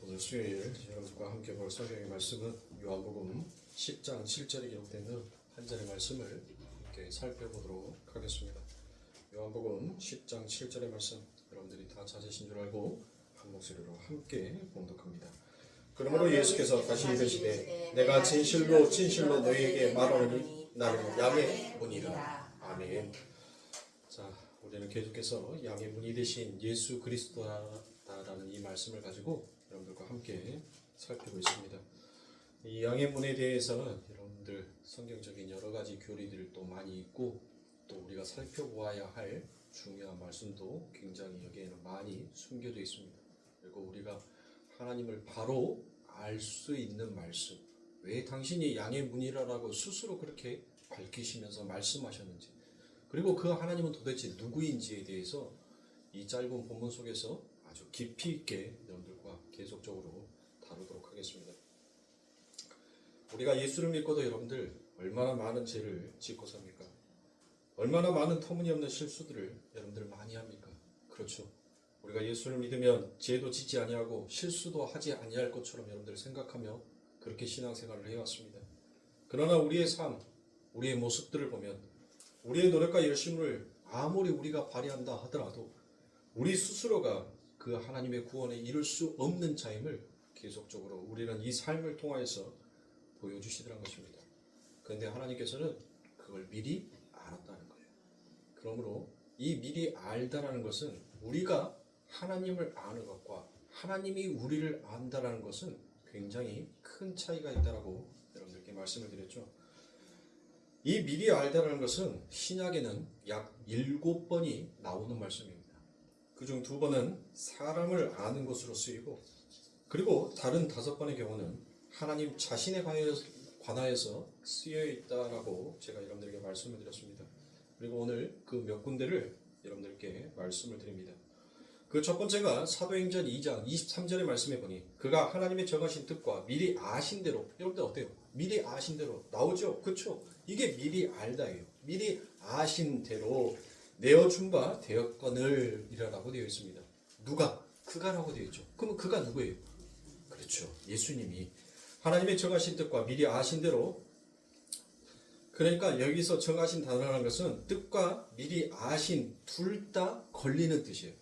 오늘 수요일 여러분과 함께 볼 성경의 말씀은 요한복음 10장 7절에 기록되는 한 절의 말씀을 함께 살펴보도록 하겠습니다. 요한복음 10장 7절의 말씀, 여러분들이 다 찾으신 줄 알고 한 목소리로 함께 봉독합니다. 그러므로 예수께서 다시 이르시되 내가 진실로 너희에게 말하노니 나는 양의 문이라. 아멘. 자, 우리는 계속해서 양의 문이 되신 예수 그리스도다라는 이 말씀을 가지고 여러분들과 함께 살피고 있습니다. 이 양의 문에 대해서는 여러분들 성경적인 여러 가지 교리들도 많이 있고, 또 우리가 살펴보아야 할 중요한 말씀도 굉장히 여기에는 많이 숨겨져 있습니다. 그리고 우리가 하나님을 바로 알 수 있는 말씀, 왜 당신이 양의 문이라고 스스로 그렇게 밝히시면서 말씀하셨는지, 그리고 그 하나님은 도대체 누구인지에 대해서 이 짧은 본문 속에서 아주 깊이 있게 여러분들과 계속적으로 다루도록 하겠습니다. 우리가 예수를 믿고도 여러분들 얼마나 많은 죄를 짓고 삽니까? 얼마나 많은 터무니없는 실수들을 여러분들 많이 합니까? 그렇죠. 우리가 예수를 믿으면 죄도 짓지 아니하고 실수도 하지 아니할 것처럼 여러분들 생각하며 그렇게 신앙생활을 해왔습니다. 그러나 우리의 삶, 우리의 모습들을 보면 우리의 노력과 열심을 아무리 우리가 발휘한다 하더라도 우리 스스로가 그 하나님의 구원에 이룰 수 없는 자임을 계속적으로 우리는 이 삶을 통하여서 보여주시더란 것입니다. 그런데 하나님께서는 그걸 미리 알았다는 거예요. 그러므로 이 미리 알다라는 것은 우리가 하나님을 아는 것과 하나님이 우리를 안다라는 것은 굉장히 큰 차이가 있다라고 여러분들께 말씀을 드렸죠. 이 미리 알다라는 것은 신약에는 약 7번이 나오는 말씀입니다. 그중 2번은 사람을 아는 것으로 쓰이고, 그리고 다른 5번의 경우는 하나님 자신에 관하여서 쓰여 있다라고 제가 여러분들에게 말씀을 드렸습니다. 그리고 오늘 그 몇 군데를 여러분들께 말씀을 드립니다. 그 첫 번째가 사도행전 2장 23절의 말씀에 보니 그가 하나님의 정하신 뜻과 미리 아신 대로, 여러분들 어때요? 미리 아신 대로 나오죠? 그렇죠? 이게 미리 알다예요. 미리 아신 대로 내어준 바 되었거늘 이라고 되어 있습니다. 누가? 그가라고 되어 있죠. 그러면 그가 누구예요? 그렇죠. 예수님이 하나님의 정하신 뜻과 미리 아신 대로, 그러니까 여기서 정하신 단어라는 것은 뜻과 미리 아신 둘 다 걸리는 뜻이에요.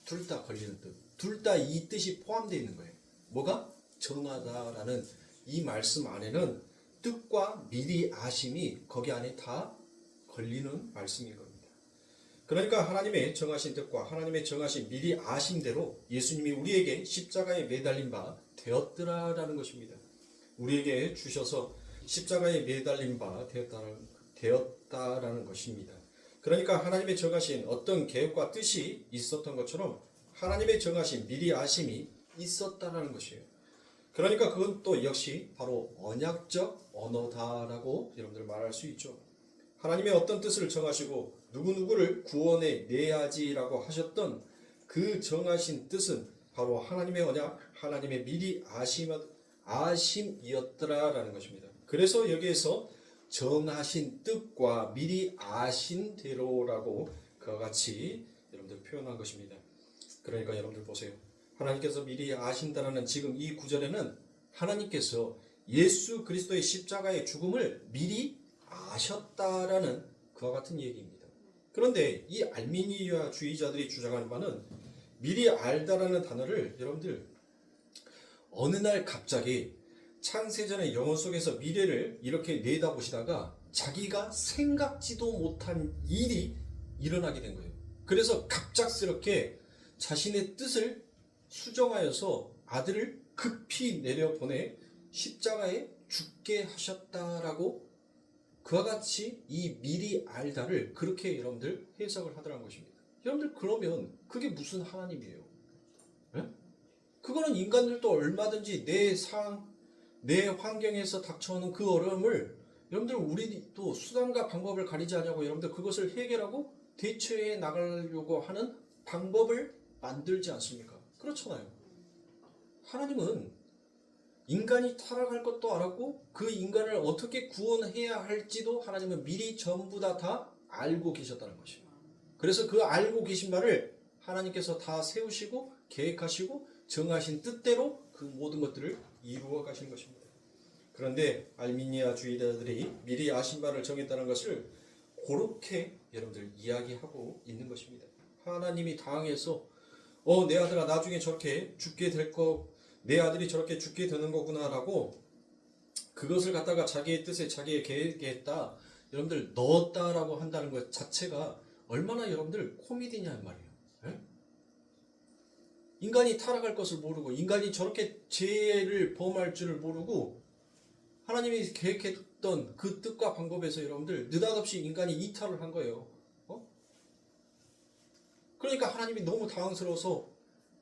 둘 다 걸리는 뜻. 둘 다 이 뜻이 포함되어 있는 거예요. 뭐가? 정하다라는 이 말씀 안에는 뜻과 미리 아심이 거기 안에 다 걸리는 말씀인 겁니다. 그러니까 하나님의 정하신 뜻과 하나님의 정하신 미리 아심대로 예수님이 우리에게 십자가에 매달린 바 되었더라라는 것입니다. 우리에게 주셔서 십자가에 매달린 바 되었다라는 것입니다. 그러니까 하나님의 정하신 어떤 계획과 뜻이 있었던 것처럼 하나님의 정하신 미리 아심이 있었다라는 것이에요. 그러니까 그건 또 역시 바로 언약적 언어다라고 여러분들 말할 수 있죠. 하나님의 어떤 뜻을 정하시고 누구누구를 구원해 내야지라고 하셨던 그 정하신 뜻은 바로 하나님의 언약, 하나님의 미리 아심이었더라라는 것입니다. 그래서 여기에서 정하신 뜻과 미리 아신 대로라고 그와 같이 여러분들 표현한 것입니다. 그러니까 여러분들 보세요. 하나님께서 미리 아신다라는 지금 이 구절에는 하나님께서 예수 그리스도의 십자가의 죽음을 미리 아셨다라는 그와 같은 얘기입니다. 그런데 이 알미니아 주의자들이 주장하는 바는 미리 알다라는 단어를 여러분들 어느 날 갑자기 창세전의 영혼 속에서 미래를 이렇게 내다보시다가 자기가 생각지도 못한 일이 일어나게 된 거예요. 그래서 갑작스럽게 자신의 뜻을 수정하여서 아들을 급히 내려보내 십자가에 죽게 하셨다라고 그와 같이 이 미리 알다를 그렇게 여러분들 해석을 하더라는 것입니다. 여러분들 그러면 그게 무슨 하나님이에요? 네? 그거는 인간들도 얼마든지 내 상황, 내 환경에서 닥쳐오는 그 어려움을 여러분들 우리도 수단과 방법을 가리지 않냐고 여러분들 그것을 해결하고 대처해 나가려고 하는 방법을 만들지 않습니까? 그렇잖아요. 하나님은 인간이 타락할 것도 알았고 그 인간을 어떻게 구원해야 할지도 하나님은 미리 전부 다 알고 계셨다는 것이에요. 그래서 그 알고 계신 바를 하나님께서 다 세우시고 계획하시고 정하신 뜻대로 그 모든 것들을 이루어 가신 것입니다. 그런데 알미니아 주의자들이 미리 아신 바를 정했다는 것을 그렇게 여러분들 이야기하고 있는 것입니다. 하나님이 당해서 내 아들아 나중에 저렇게 죽게 될 거, 내 아들이 저렇게 죽게 되는 거구나라고 그것을 갖다가 자기의 뜻에 자기의 계획에 했다, 여러분들 넣었다라고 한다는 것 자체가 얼마나 여러분들 코미디냐 말이에요. 에? 인간이 타락할 것을 모르고 인간이 저렇게 죄를 범할 줄을 모르고 하나님이 계획했던 그 뜻과 방법에서 여러분들 느닷없이 인간이 이탈을 한 거예요. 그러니까 하나님이 너무 당황스러워서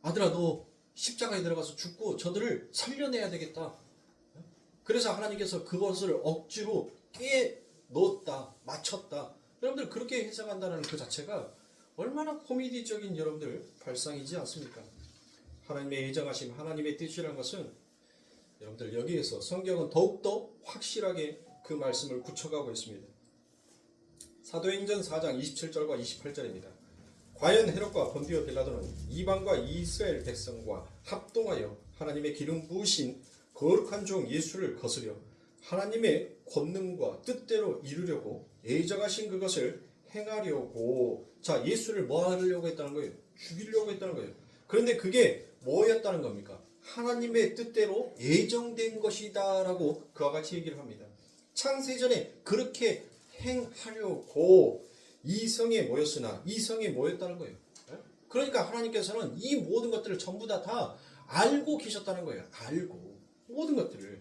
아들아 너 십자가에 들어가서 죽고 저들을 살려내야 되겠다. 그래서 하나님께서 그것을 억지로 깨 넣었다, 맞췄다. 여러분들 그렇게 해석한다는 그 자체가 얼마나 코미디적인 여러분들 발상이지 않습니까? 하나님의 예정하심, 하나님의 뜻이라는 것은 여러분들 여기에서 성경은 더욱더 확실하게 그 말씀을 굳혀가고 있습니다. 사도행전 4장 27절과 28절입니다. 과연 헤롯과 본디오 빌라도는 이방과 이스라엘 백성과 합동하여 하나님의 기름 부으신 거룩한 종 예수를 거스려 하나님의 권능과 뜻대로 이루려고 예정하신 그것을 행하려고, 자, 예수를 뭐 하려고 했다는 거예요? 죽이려고 했다는 거예요. 그런데 그게 뭐였다는 겁니까? 하나님의 뜻대로 예정된 것이다라고 그와 같이 얘기를 합니다. 창세전에 그렇게 행하려고 이성에 모였으나 이성에 모였다는 거예요. 그러니까 하나님께서는 이 모든 것들을 전부 다 알고 계셨다는 거예요. 알고 모든 것들을.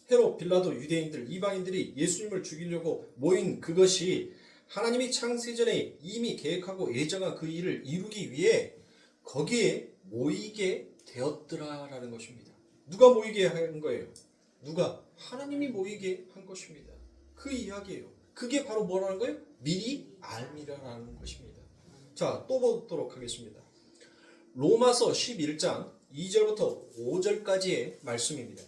헤롯, 빌라도, 유대인들, 이방인들이 예수님을 죽이려고 모인 그것이 하나님이 창세전에 이미 계획하고 예정한 그 일을 이루기 위해 거기에 모이게 되었더라라는 것입니다. 누가 모이게 한 거예요? 누가? 하나님이 모이게 한 것입니다. 그 이야기예요. 그게 바로 뭐라는 거예요? 미리 알미라라는 것입니다. 자, 또 보도록 하겠습니다. 로마서 11장 2절부터 5절까지의 말씀입니다.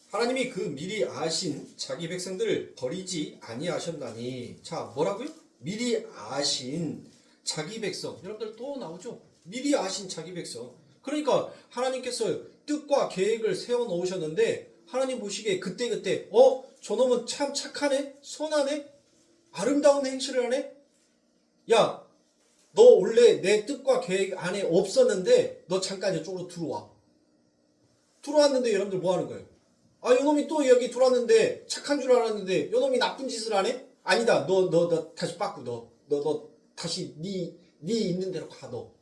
하나님이 그 미리 아신 자기 백성들을 버리지 아니하셨나니. 자, 뭐라고요? 미리 아신 자기 백성. 여러분들 또 나오죠? 미리 아신 자기 백성. 그러니까 하나님께서 뜻과 계획을 세워 놓으셨는데 하나님 보시기에 그때그때 저놈은 참 착하네? 선하네? 아름다운 행실을 하네? 야, 너 원래 내 뜻과 계획 안에 없었는데 너 잠깐 이쪽으로 들어와. 들어왔는데 여러분들 뭐 하는 거예요? 요놈이 또 여기 들어왔는데 착한 줄 알았는데 요놈이 나쁜 짓을 하네? 아니다. 너 다시 빠꾸. 너 다시 네 있는 대로 가. 너.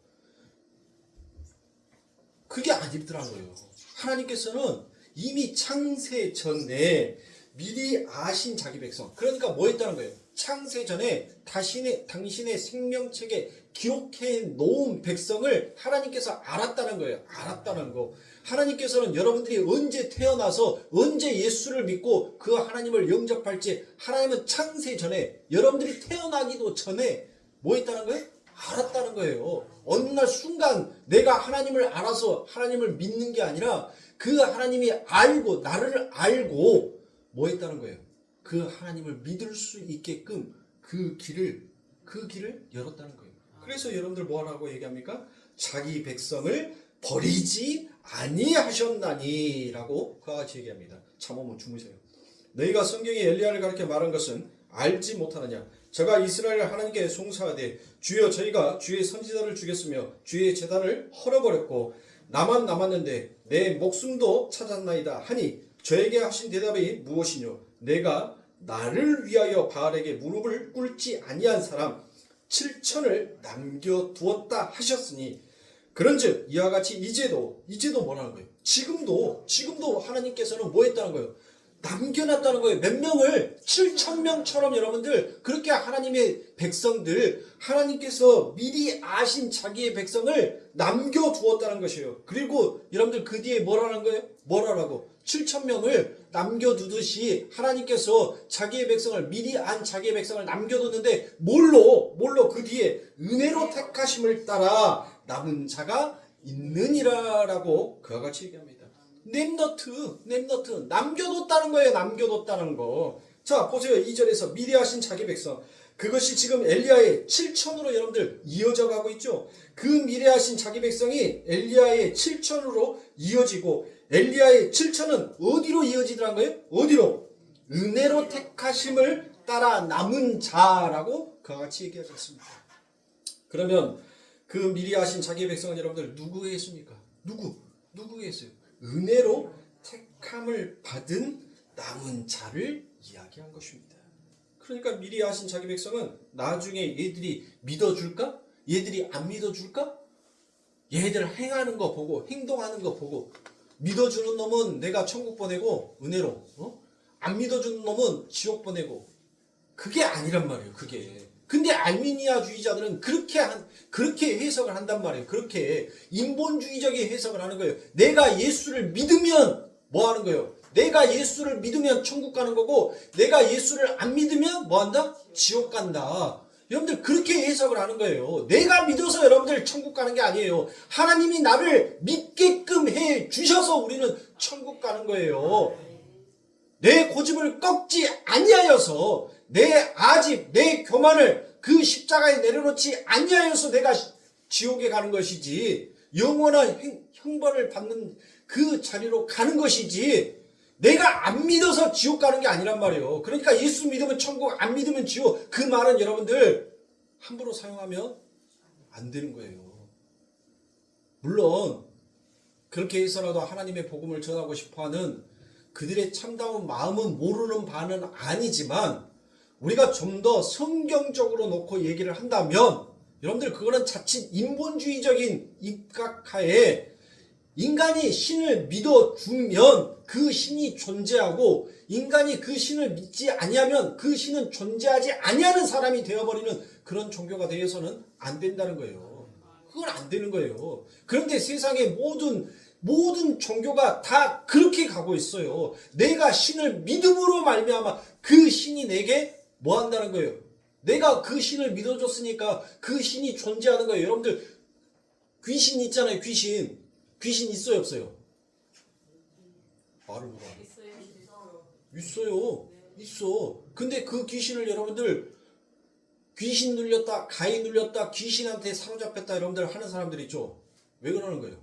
그게 아니더라는 거예요. 하나님께서는 이미 창세 전에 미리 아신 자기 백성. 그러니까 뭐 했다는 거예요? 창세 전에 당신의 생명책에 기록해 놓은 백성을 하나님께서 알았다는 거예요. 알았다는 거. 하나님께서는 여러분들이 언제 태어나서 언제 예수를 믿고 그 하나님을 영접할지 하나님은 창세 전에 여러분들이 태어나기도 전에 뭐 했다는 거예요? 알았다는 거예요. 어느 날 순간 내가 하나님을 알아서 하나님을 믿는 게 아니라 그 하나님이 알고 나를 알고 뭐 했다는 거예요? 그 하나님을 믿을 수 있게끔 그 길을 열었다는 거예요. 그래서 여러분들 뭐 하라고 얘기합니까? 자기 백성을 버리지 아니하셨나니 라고 그와 같이 얘기합니다. 잠깐만 주무세요. 너희가 성경에 엘리야를 가리켜 말한 것은 알지 못하느냐? 저가 이스라엘 하나님께 송사하되 주여 저희가 주의 선지자를 죽였으며 주의 제단을 헐어버렸고 나만 남았는데 내 목숨도 찾았나이다 하니 저에게 하신 대답이 무엇이뇨? 내가 나를 위하여 바알에게 무릎을 꿇지 아니한 사람 7천을 남겨두었다 하셨으니 그런즉 이와 같이 이제도 뭐라는 거예요? 지금도 하나님께서는 뭐 했다는 거예요? 남겨놨다는 거예요. 몇 명을 7,000명처럼 여러분들 그렇게 하나님의 백성들 하나님께서 미리 아신 자기의 백성을 남겨두었다는 것이에요. 그리고 여러분들 그 뒤에 뭐라는 거예요? 뭐라라고? 7,000명을 남겨두듯이 하나님께서 자기의 백성을 미리 안 자기의 백성을 남겨뒀는데 뭘로 그 뒤에 은혜로 택하심을 따라 남은 자가 있느니라라고 그와 같이 얘기합니다. 렘너트 남겨뒀다는 거예요. 남겨뒀다는 거. 자 보세요. 2절에서 미리 하신 자기 백성, 그것이 지금 엘리야의 7천으로 여러분들 이어져 가고 있죠. 그 미리 하신 자기 백성이 엘리야의 7천으로 이어지고 엘리야의 7천은 어디로 이어지더란 거예요? 어디로? 은혜로 택하심을 따라 남은 자라고 그와 같이 얘기하지 않습니까? 그러면 그 미리 하신 자기의 백성은 여러분들 누구에 있습니까? 누구에 있어요? 은혜로 택함을 받은 남은 자를 이야기한 것입니다. 그러니까 미리 하신 자기 백성은 나중에 얘들이 믿어줄까? 얘들이 안 믿어줄까? 얘들 행하는 거 보고 행동하는 거 보고 믿어주는 놈은 내가 천국 보내고 은혜로 안 믿어주는 놈은 지옥 보내고 그게 아니란 말이에요. 그게. 근데 알미니아주의자들은 그렇게 해석을 한단 말이에요. 그렇게 인본주의적인 해석을 하는 거예요. 내가 예수를 믿으면 뭐 하는 거예요? 내가 예수를 믿으면 천국 가는 거고 내가 예수를 안 믿으면 뭐 한다? 지옥 간다. 여러분들 그렇게 해석을 하는 거예요. 내가 믿어서 여러분들 천국 가는 게 아니에요. 하나님이 나를 믿게끔 해 주셔서 우리는 천국 가는 거예요. 내 고집을 꺾지 아니하여서 내 아집, 내 교만을 그 십자가에 내려놓지 아니하여서 내가 지옥에 가는 것이지 영원한 형벌을 받는 그 자리로 가는 것이지 내가 안 믿어서 지옥 가는 게 아니란 말이에요. 그러니까 예수 믿으면 천국, 안 믿으면 지옥. 그 말은 여러분들 함부로 사용하면 안 되는 거예요. 물론 그렇게 해서라도 하나님의 복음을 전하고 싶어하는 그들의 참다운 마음은 모르는 바는 아니지만 우리가 좀 더 성경적으로 놓고 얘기를 한다면 여러분들 그거는 자칫 인본주의적인 입각하에 인간이 신을 믿어주면 그 신이 존재하고 인간이 그 신을 믿지 아니하면 그 신은 존재하지 아니하는 사람이 되어버리는 그런 종교가 되어서는 안 된다는 거예요. 그건 안 되는 거예요. 그런데 세상의 모든 종교가 다 그렇게 가고 있어요. 내가 신을 믿음으로 말미암아 그 신이 내게 뭐 한다는 거예요? 내가 그 신을 믿어줬으니까 그 신이 존재하는 거예요. 여러분들 귀신 있잖아요. 귀신 있어요 없어요? 말을 못하네. 있어요. 있어. 근데 그 귀신을 여러분들 귀신 눌렸다, 가위 눌렸다, 귀신한테 사로잡혔다 여러분들 하는 사람들 있죠? 왜 그러는 거예요?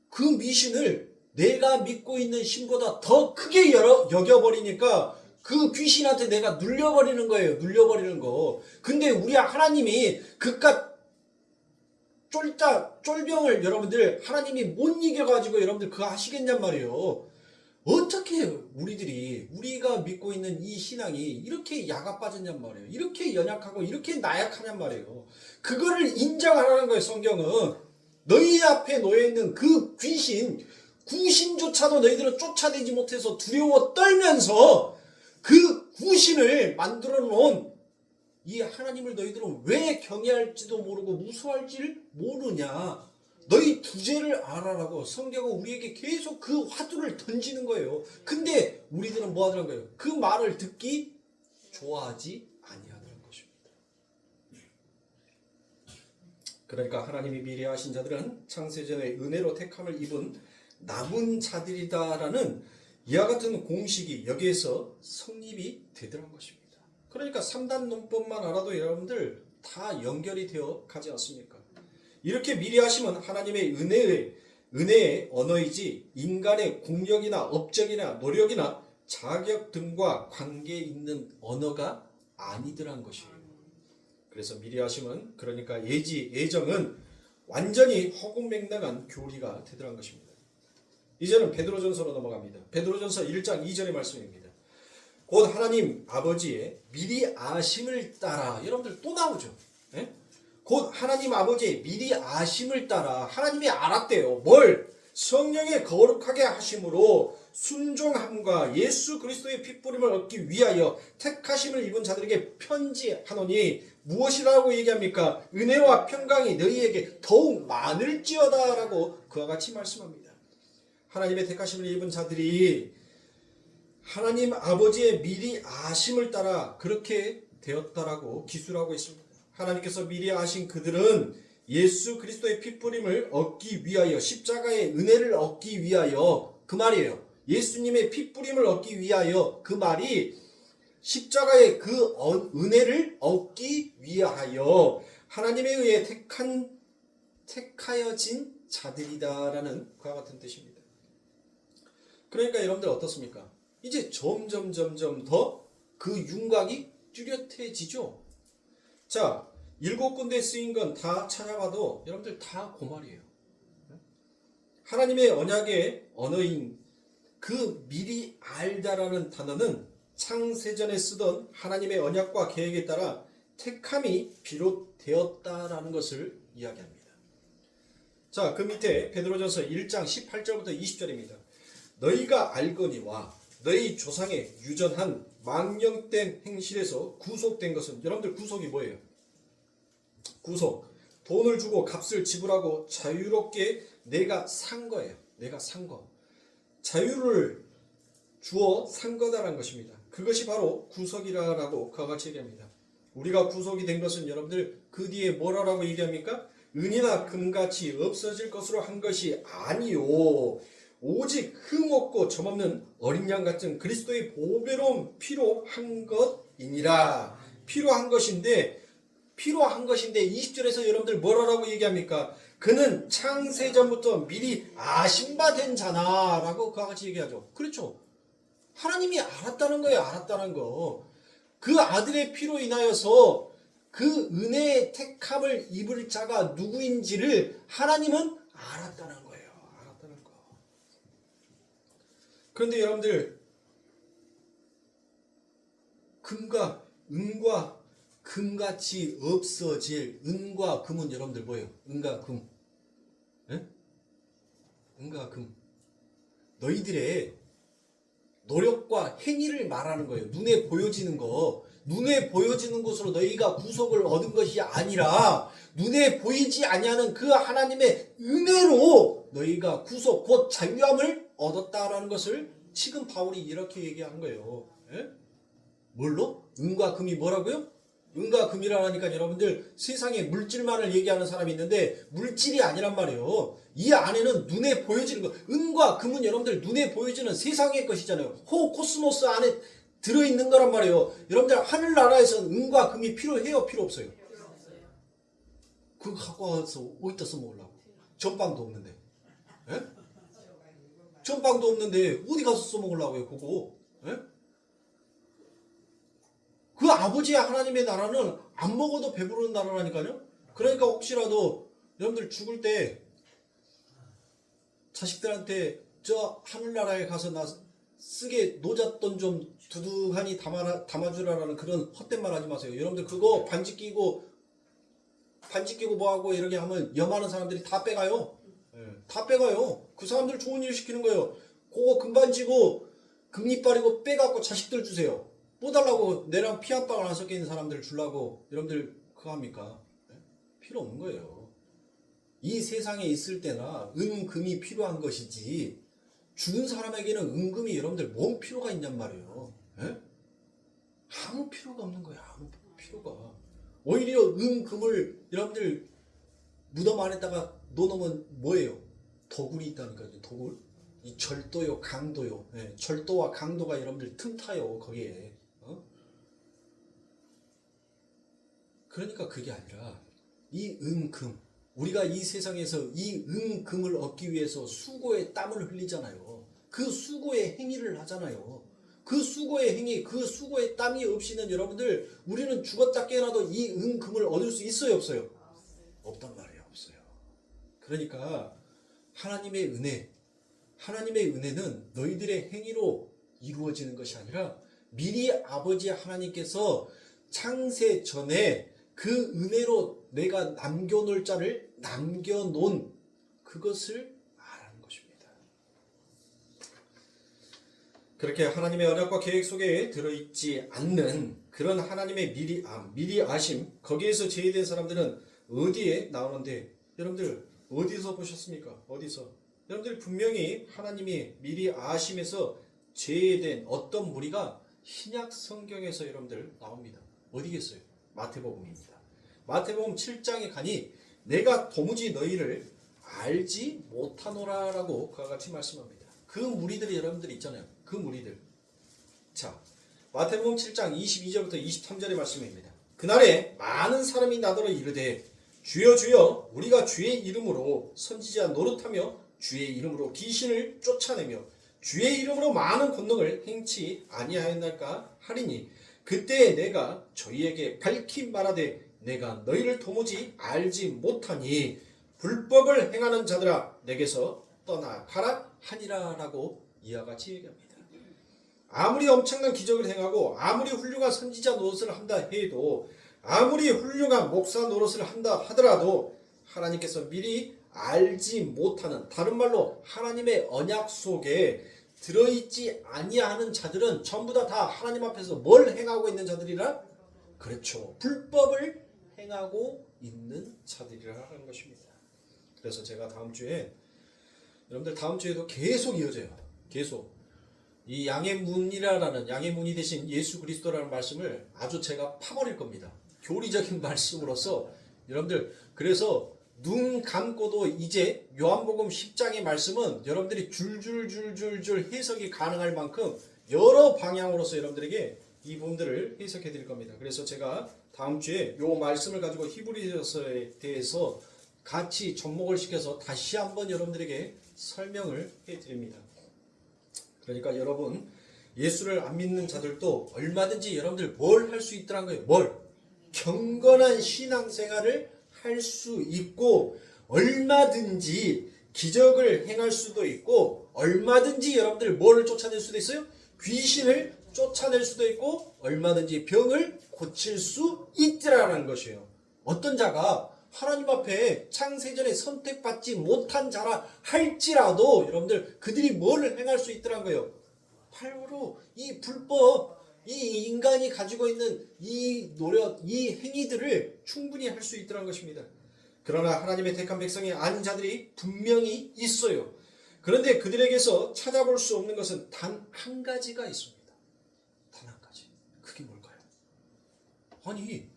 그 미신을 내가 믿고 있는 신보다 더 크게 여겨버리니까 그 귀신한테 내가 눌려버리는 거예요. 눌려버리는 거. 근데 우리 하나님이 그깟 쫄병을 여러분들 하나님이 못 이겨가지고 여러분들 그거 하시겠냔 말이에요. 어떻게 우리가 믿고 있는 이 신앙이 이렇게 야가 빠졌냔 말이에요. 이렇게 연약하고 이렇게 나약하냔 말이에요. 그거를 인정하라는 거예요. 성경은. 너희 앞에 놓여있는 그 구신조차도 너희들은 쫓아내지 못해서 두려워 떨면서 그 구신을 만들어 놓은 이 하나님을 너희들은 왜 경외할지도 모르고 무서워할지를 모르냐. 너희 주제를 알아라고 성경은 우리에게 계속 그 화두를 던지는 거예요. 근데 우리들은 뭐 하더란 거예요? 그 말을 듣기 좋아하지 아니하는 것입니다. 그러니까 하나님이 미리 하신 자들은 창세전에 은혜로 택함을 입은 남은 자들이다라는 이와 같은 공식이 여기에서 성립이 되더란 것입니다. 그러니까 3단 논법만 알아도 여러분들 다 연결이 되어 가지 않습니까? 이렇게 미리 하시면 하나님의 은혜의 언어이지 인간의 공력이나 업적이나 노력이나 자격 등과 관계 있는 언어가 아니더란 것이에요. 그래서 미리 하시면 그러니까 예정은 완전히 허공맹랑한 교리가 되더란 것입니다. 이제는 베드로전서로 넘어갑니다. 베드로전서 1장 2절의 말씀입니다. 곧 하나님 아버지의 미리 아심을 따라 여러분들 또 나오죠. 예? 곧 하나님 아버지의 미리 아심을 따라 하나님이 알았대요. 뭘? 성령의 거룩하게 하심으로 순종함과 예수 그리스도의 핏부림을 얻기 위하여 택하심을 입은 자들에게 편지하노니 무엇이라고 얘기합니까? 은혜와 평강이 너희에게 더욱 많을지어다 라고 그와 같이 말씀합니다. 하나님의 택하심을 입은 자들이 하나님 아버지의 미리 아심을 따라 그렇게 되었다라고 기술하고 있습니다. 하나님께서 미리 아신 그들은 예수 그리스도의 핏부림을 얻기 위하여 십자가의 은혜를 얻기 위하여 그 말이에요. 예수님의 핏부림을 얻기 위하여 그 말이 십자가의 그 은혜를 얻기 위하여 하나님에 의해 택하여진 자들이다라는 그와 같은 뜻입니다. 그러니까 여러분들 어떻습니까? 이제 점점 더 그 윤곽이 뚜렷해지죠. 자, 7군데 쓰인 건 다 찾아봐도 여러분들 다 그 말이에요. 하나님의 언약의 언어인 그 미리 알다라는 단어는 창세전에 쓰던 하나님의 언약과 계획에 따라 택함이 비롯되었다라는 것을 이야기합니다. 자, 그 밑에 베드로전서 1장 18절부터 20절입니다. 너희가 알거니와 너희 조상의 유전한 망령된 행실에서 구속된 것은, 여러분들 구속이 뭐예요? 구속, 돈을 주고 값을 지불하고 자유롭게 내가 산 거예요. 내가 산 거. 자유를 주어 산 거다라는 것입니다. 그것이 바로 구속이라고 그와 같이 얘기합니다. 우리가 구속이 된 것은 여러분들 그 뒤에 뭐라고 얘기합니까? 은이나 금같이 없어질 것으로 한 것이 아니요, 오직 흠없고 점없는 어린 양 같은 그리스도의 보배로운 피로 한 것이니라. 필요한 것인데 20절에서 여러분들 뭐라고 얘기합니까? 그는 창세전부터 미리 아신 바 된 자나 라고 그와 같이 얘기하죠. 그렇죠. 하나님이 알았다는 거예요. 알았다는 거. 그 아들의 피로 인하여서 그 은혜의 택함을 입을 자가 누구인지를 하나님은 알았다는 거예요. 알았다는 거. 그런데 여러분들, 금과 은과 금같이 없어질, 은과 금은 여러분들 뭐예요? 은과 금. 예? 은과 금. 너희들의 노력과 행위를 말하는 거예요. 눈에 보여지는 거. 눈에 보여지는 것으로 너희가 구속을 얻은 것이 아니라 눈에 보이지 아니하는 그 하나님의 은혜로 너희가 구속, 곧 자유함을 얻었다라는 것을 지금 바울이 이렇게 얘기하는 거예요. 예? 뭘로? 은과 금이 뭐라고요? 은과 금이라 하니까 여러분들 세상에 물질만을 얘기하는 사람이 있는데 물질이 아니란 말이에요. 이 안에는 눈에 보여지는 거. 은과 금은 여러분들 눈에 보여지는 세상의 것이잖아요. 코스모스 안에 들어있는 거란 말이에요. 여러분들 하늘나라에서는 은과 금이 필요해요? 필요 없어요? 그거 갖고 와서 어디다 써먹으려고? 전빵도 없는데. 예? 전빵도 없는데 어디 가서 써먹으려고요 그거? 예? 그 아버지의 하나님의 나라는 안 먹어도 배부르는 나라라니까요. 그러니까 혹시라도 여러분들 죽을 때 자식들한테 저 하늘나라에 가서 나 쓰게 노잣돈 좀 두둑하니 담아주라라는 그런 헛된 말 하지 마세요. 여러분들 그거 반지 끼고 뭐하고 이렇게 하면 염하는 사람들이 다 빼가요. 다 빼가요. 그 사람들 좋은 일 시키는 거예요. 그거 금반지고 금이빨이고 빼갖고 자식들 주세요. 뭐 달라고 내랑 피 한 방울 안 섞여 있는 사람들 주려고 여러분들 그거 합니까? 필요 없는 거예요. 이 세상에 있을 때나 금이 필요한 것이지 죽은 사람에게는 금이 여러분들 뭔 필요가 있냔 말이에요. 아무 필요가 없는 거예요. 아무 필요가. 오히려 금을 여러분들 무덤 안에다가 넣어놓으면 뭐예요? 더굴이 있다니까요. 더굴. 이 절도요, 강도요. 절도와 강도가 여러분들 틈타요. 거기에. 그러니까 그게 아니라 이 금, 우리가 이 세상에서 이 금을 얻기 위해서 수고의 땀을 흘리잖아요. 그 수고의 행위를 하잖아요. 그 수고의 행위, 그 수고의 땀이 없이는 여러분들 우리는 죽었다 깨어나도 이 금을 얻을 수 있어요? 없어요? 없단 말이에요. 없어요. 그러니까 하나님의 은혜는 너희들의 행위로 이루어지는 것이 아니라 미리 아버지 하나님께서 창세 전에 그 은혜로 내가 남겨놓을 자를 남겨놓은 그것을 말하는 것입니다. 그렇게 하나님의 언약과 계획 속에 들어있지 않는 그런 하나님의 미리 아심, 거기에서 제외된 사람들은 어디에 나오는데, 여러분들 어디서 보셨습니까? 어디서? 여러분들 분명히 하나님이 미리 아심에서 제외된 어떤 무리가 신약 성경에서 여러분들 나옵니다. 어디겠어요? 마태복음입니다. 마태복음 7장에 가니 내가 도무지 너희를 알지 못하노라 라고 그와 같이 말씀합니다. 그 무리들이 여러분들 있잖아요. 그 무리들. 자, 마태복음 7장 22절부터 23절의 말씀입니다. 그날에 많은 사람이 나더러 이르되 주여 주여 우리가 주의 이름으로 선지자 노릇하며 주의 이름으로 귀신을 쫓아내며 주의 이름으로 많은 권능을 행치 아니하였날까 하리니 그때 내가 저희에게 밝히 말하되 내가 너희를 도무지 알지 못하니 불법을 행하는 자들아 내게서 떠나가라 하니라 라고 이와 같이 얘기합니다. 아무리 엄청난 기적을 행하고 아무리 훌륭한 선지자 노릇을 한다 해도 아무리 훌륭한 목사 노릇을 한다 하더라도 하나님께서 미리 알지 못하는, 다른 말로 하나님의 언약 속에 들어있지 아니하는 자들은 전부 다 하나님 앞에서 뭘 행하고 있는 자들이라? 그렇죠. 불법을 행하고 있는 자들이라 하는 것입니다. 그래서 제가 다음 주에, 여러분들 다음 주에도 계속 이어져요. 계속. 이 양의 문이라는, 양의 문이 대신 예수 그리스도라는 말씀을 아주 제가 파버릴 겁니다. 교리적인 말씀으로서 여러분들, 그래서 눈 감고도 이제 요한복음 10장의 말씀은 여러분들이 줄줄줄줄줄 해석이 가능할 만큼 여러 방향으로서 여러분들에게 이 부분들을 해석해 드릴 겁니다. 그래서 제가 다음 주에 요 말씀을 가지고 히브리서에 대해서 같이 접목을 시켜서 다시 한번 여러분들에게 설명을 해 드립니다. 그러니까 여러분, 예수를 안 믿는 자들도 얼마든지 여러분들 뭘 할 수 있더란 거예요. 뭘? 경건한 신앙생활을 할 수 있고, 얼마든지 기적을 행할 수도 있고, 얼마든지 여러분들 뭐를 쫓아낼 수도 있어요? 귀신을 쫓아낼 수도 있고, 얼마든지 병을 고칠 수 있더라는 것이에요. 어떤 자가 하나님 앞에 창세전에 선택받지 못한 자라 할지라도 여러분들 그들이 뭐를 행할 수 있더란 거예요. 바로 이 불법, 이 인간이 가지고 있는 이 노력, 이 행위들을 충분히 할 수 있더란 것입니다. 그러나 하나님의 택한 백성이 아닌 자들이 분명히 있어요. 그런데 그들에게서 찾아볼 수 없는 것은 단 한 가지가 있습니다. 단 한 가지. 그게 뭘까요? 아니,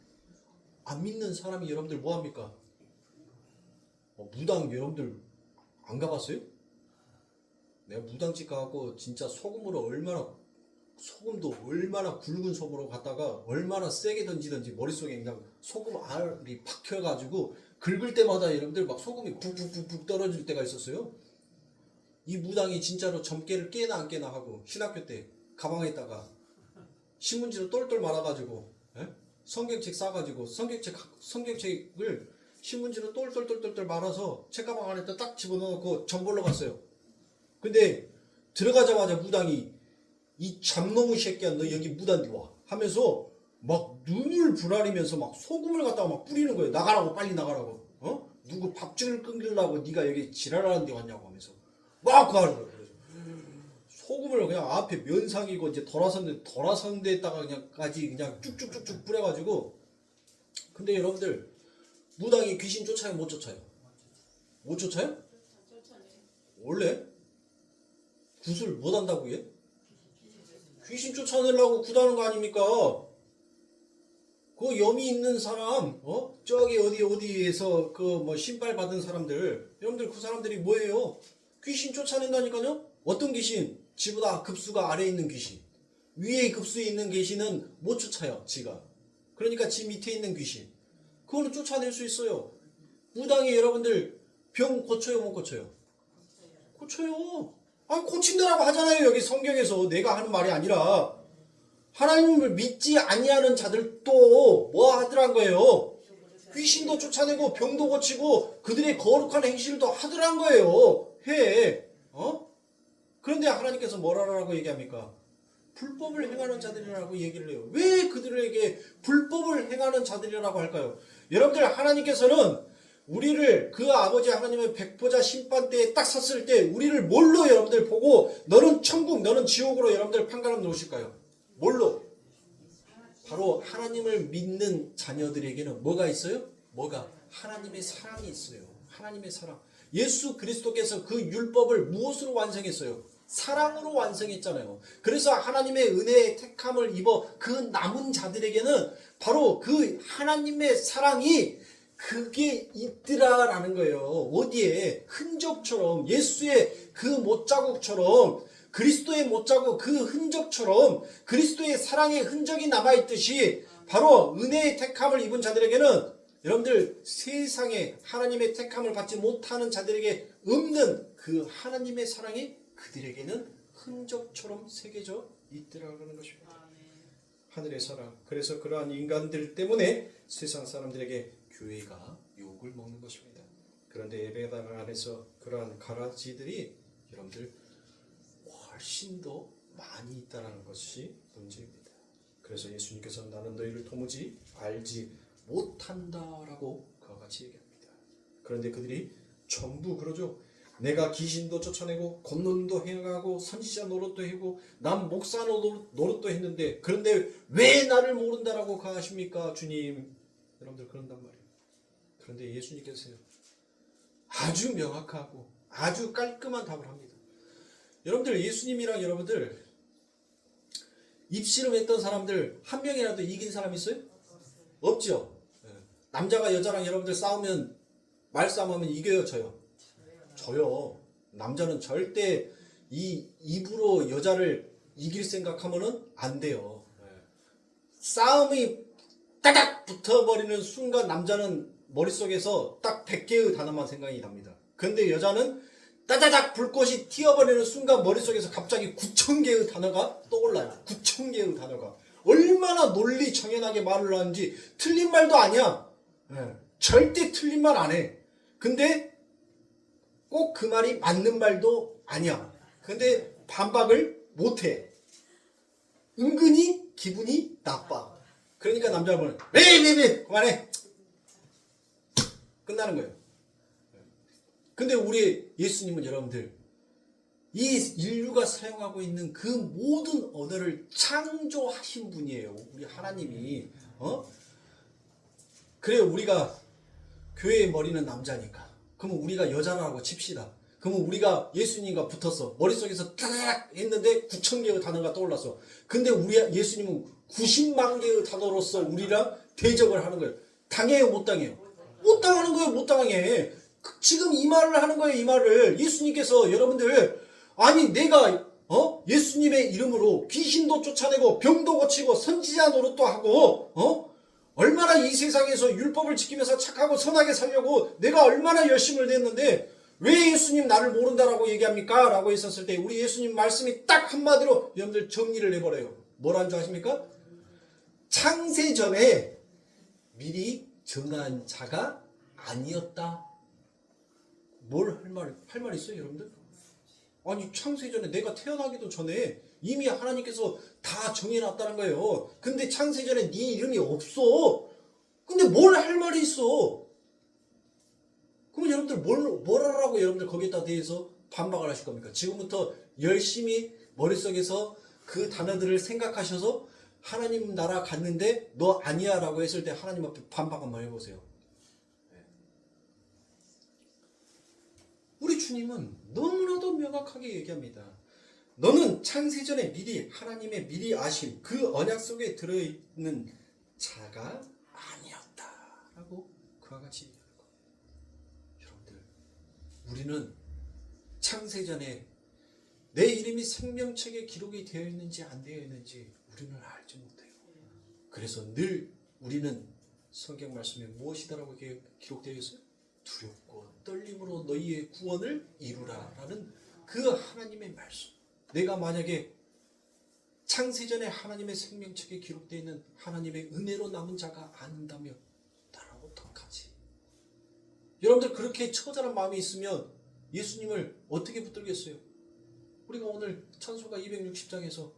안 믿는 사람이 여러분들 뭐합니까? 무당 여러분들 안 가봤어요? 내가 무당집 가고 진짜 소금으로 소금도 얼마나 굵은 소금으로 갖다가 얼마나 세게 던지든지 머릿속에 그냥 소금 알이 박혀가지고 긁을 때마다 여러분들 막 소금이 푹푹푹푹 떨어질 때가 있었어요. 이 무당이 진짜로 점괘를 깨나 안 깨나 하고 신학교 때 가방에다가 신문지로 똘똘 말아가지고 성경책 싸가지고 성경책을 신문지로 똘똘똘똘 말아서 책가방 안에 딱 집어넣고 점 보러 갔어요. 근데 들어가자마자 무당이 이 잡놈의 새끼야 너 여기 무단디 와 하면서 막 눈을 부라리면서 막 소금을 갖다가 막 뿌리는 거예요. 나가라고, 빨리 나가라고. 누구 밥줄을 끊기려고 네가 여기 지랄하는 데 왔냐고 하면서 막 가는 거예요. 소금을 그냥 앞에 면상이고 이제 돌아선 데다가 그냥 쭉쭉쭉쭉 뿌려가지고. 근데 여러분들 무당이 귀신 쫓아요 못 쫓아요? 못 쫓아요? 원래 굿을 못 한다고 해? 귀신 쫓아내려고 굿하는 거 아닙니까? 그 염이 있는 사람, 저기 어디에서 그 뭐 신발 받은 사람들, 여러분들 그 사람들이 뭐예요? 귀신 쫓아낸다니까요? 어떤 귀신? 지보다 급수가 아래에 있는 귀신. 위에 급수에 있는 귀신은 못 쫓아요, 지가. 그러니까 지 밑에 있는 귀신. 그거는 쫓아낼 수 있어요. 무당이 여러분들 병 고쳐요, 못 고쳐요? 고쳐요. 고친다라고 하잖아요. 여기 성경에서. 내가 하는 말이 아니라 하나님을 믿지 아니하는 자들도 뭐 하더란 거예요? 귀신도 쫓아내고 병도 고치고 그들의 거룩한 행실도 하더란 거예요. 해. 그런데 하나님께서 뭐라고 얘기합니까? 불법을 행하는 자들이라고 얘기를 해요. 왜 그들에게 불법을 행하는 자들이라고 할까요? 여러분들, 하나님께서는 우리를 그 아버지 하나님의 백보자 심판대에 딱 섰을 때 우리를 뭘로 여러분들 보고 너는 천국 너는 지옥으로 여러분들 판가름 놓으실까요? 뭘로? 바로 하나님을 믿는 자녀들에게는 뭐가 있어요? 뭐가? 하나님의 사랑이 있어요. 하나님의 사랑. 예수 그리스도께서 그 율법을 무엇으로 완성했어요? 사랑으로 완성했잖아요. 그래서 하나님의 은혜의 택함을 입어 그 남은 자들에게는 바로 그 하나님의 사랑이 그게 있더라라는 거예요. 어디에? 흔적처럼, 예수의 그 못자국처럼, 그리스도의 못자국 그 흔적처럼 그리스도의 사랑의 흔적이 남아있듯이 바로 은혜의 택함을 입은 자들에게는 여러분들 세상에 하나님의 택함을 받지 못하는 자들에게 없는 그 하나님의 사랑이 그들에게는 흔적처럼 새겨져 있더라는 것입니다. 하늘의 사랑. 그래서 그러한 인간들 때문에 세상 사람들에게 교회가 욕을 먹는 것입니다. 그런데 예배당 안에서 그러한 가라지들이 여러분들 훨씬 더 많이 있다는 것이 문제입니다. 그래서 예수님께서 나는 너희를 도무지 알지 못한다라고 그와 같이 얘기합니다. 그런데 그들이 전부 그러죠. 내가 귀신도 쫓아내고 걷는도 행하고 선지자 노릇도 하고 난 목사 노릇도 했는데 그런데 왜 나를 모른다라고 가하십니까 주님? 여러분들 그런단 말이에요. 그런데 예수님께서요 아주 명확하고 아주 깔끔한 답을 합니다. 여러분들 예수님이랑 여러분들 입씨름했던 사람들 한 명이라도 이긴 사람 있어요? 없죠. 남자가 여자랑 여러분들 싸우면 말싸움하면 이겨요, 져요? 져요. 남자는 절대 이 입으로 여자를 이길 생각하면은 안 돼요. 싸움이 따닥 붙어버리는 순간 남자는 머릿속에서 딱 100개의 단어만 생각이 납니다. 근데 여자는 따다닥 불꽃이 튀어버리는 순간 머릿속에서 갑자기 9,000개의 단어가 떠올라요. 9,000개의 단어가. 얼마나 논리 정연하게 말을 하는지 틀린 말도 아니야. 절대 틀린 말 안 해. 근데 꼭 그 말이 맞는 말도 아니야. 근데 반박을 못 해. 은근히 기분이 나빠. 그러니까 남자를 보면 왜 그만해. 끝나는 거예요. 근데 우리 예수님은 여러분들 이 인류가 사용하고 있는 그 모든 언어를 창조하신 분이에요. 우리 하나님이. 그래 우리가 교회의 머리는 남자니까. 그러면 우리가 여자라고 칩시다. 그러면 우리가 예수님과 붙었어. 머릿속에서 따닥 했는데 9,000개의 단어가 떠올랐어. 근데 우리 예수님은 90만 개의 단어로서 우리랑 대적을 하는 거예요. 당해요, 못 당해요? 못 당하는 거예요, 못 당해. 지금 이 말을 하는 거예요, 이 말을. 예수님께서 여러분들, 아니 내가 예수님의 이름으로 귀신도 쫓아내고 병도 고치고 선지자 노릇도 하고 얼마나 이 세상에서 율법을 지키면서 착하고 선하게 살려고 내가 얼마나 열심을 냈는데 왜 예수님 나를 모른다라고 얘기합니까? 라고 했었을 때 우리 예수님 말씀이 딱 한마디로 여러분들 정리를 해버려요. 뭐라는 줄 아십니까? 창세 전에 미리 정한 자가 아니었다. 뭘 할 말 있어요, 여러분들? 아니, 창세전에 내가 태어나기도 전에 이미 하나님께서 다 정해놨다는 거예요. 근데 창세전에 네 이름이 없어. 근데 뭘 할 말이 있어? 그럼 여러분들 뭘 하라고 여러분들 거기에다 대해서 반박을 하실 겁니까? 지금부터 열심히 머릿속에서 그 단어들을 생각하셔서 하나님 나라 갔는데 너 아니야 라고 했을 때 하나님 앞에 반박 한번 해보세요. 우리 주님은 너무나도 명확하게 얘기합니다. 너는 창세전에 미리 하나님의 미리 아심 그 언약 속에 들어있는 자가 아니었다 라고 그와 같이 얘기하는 거예요. 여러분들 우리는 창세전에 내 이름이 생명책에 기록이 되어 있는지 안 되어 있는지 우리는 알지 못해요. 그래서 늘 우리는 성경 말씀에 무엇이다라고 기록되어 있어요? 두렵고 떨림으로 너희의 구원을 이루라 라는 그 하나님의 말씀. 내가 만약에 창세전에 하나님의 생명책에 기록되어 있는 하나님의 은혜로 남은 자가 아닌다면 나는 어떡하지? 여러분들 그렇게 처절한 마음이 있으면 예수님을 어떻게 붙들겠어요? 우리가 오늘 찬송가 260장에서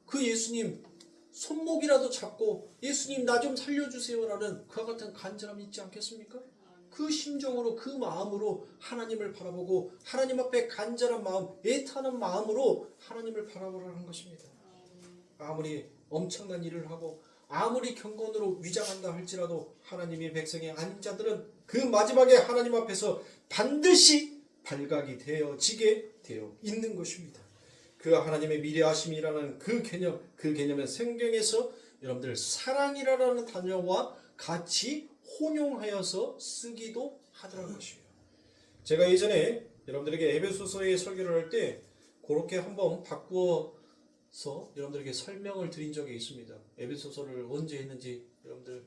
그 예수님 손목이라도 잡고 예수님 나 좀 살려주세요라는 그와 같은 간절함이 있지 않겠습니까? 그 심정으로 그 마음으로 하나님을 바라보고 하나님 앞에 간절한 마음, 애타는 마음으로 하나님을 바라보라는 것입니다. 아무리 엄청난 일을 하고 아무리 경건으로 위장한다 할지라도 하나님의 백성이 아닌 자들은 그 마지막에 하나님 앞에서 반드시 발각이 되어지게 되어 있는 것입니다. 그 하나님의 미래하심이라는 그 개념은 성경에서 여러분들 사랑이라는 단어와 같이 혼용하여서 쓰기도 하더라는 것이에요. 제가 예전에 여러분들에게 에베소서의 설교를 할 때 그렇게 한번 바꾸어서 여러분들에게 설명을 드린 적이 있습니다. 에베소서를 언제 했는지 여러분들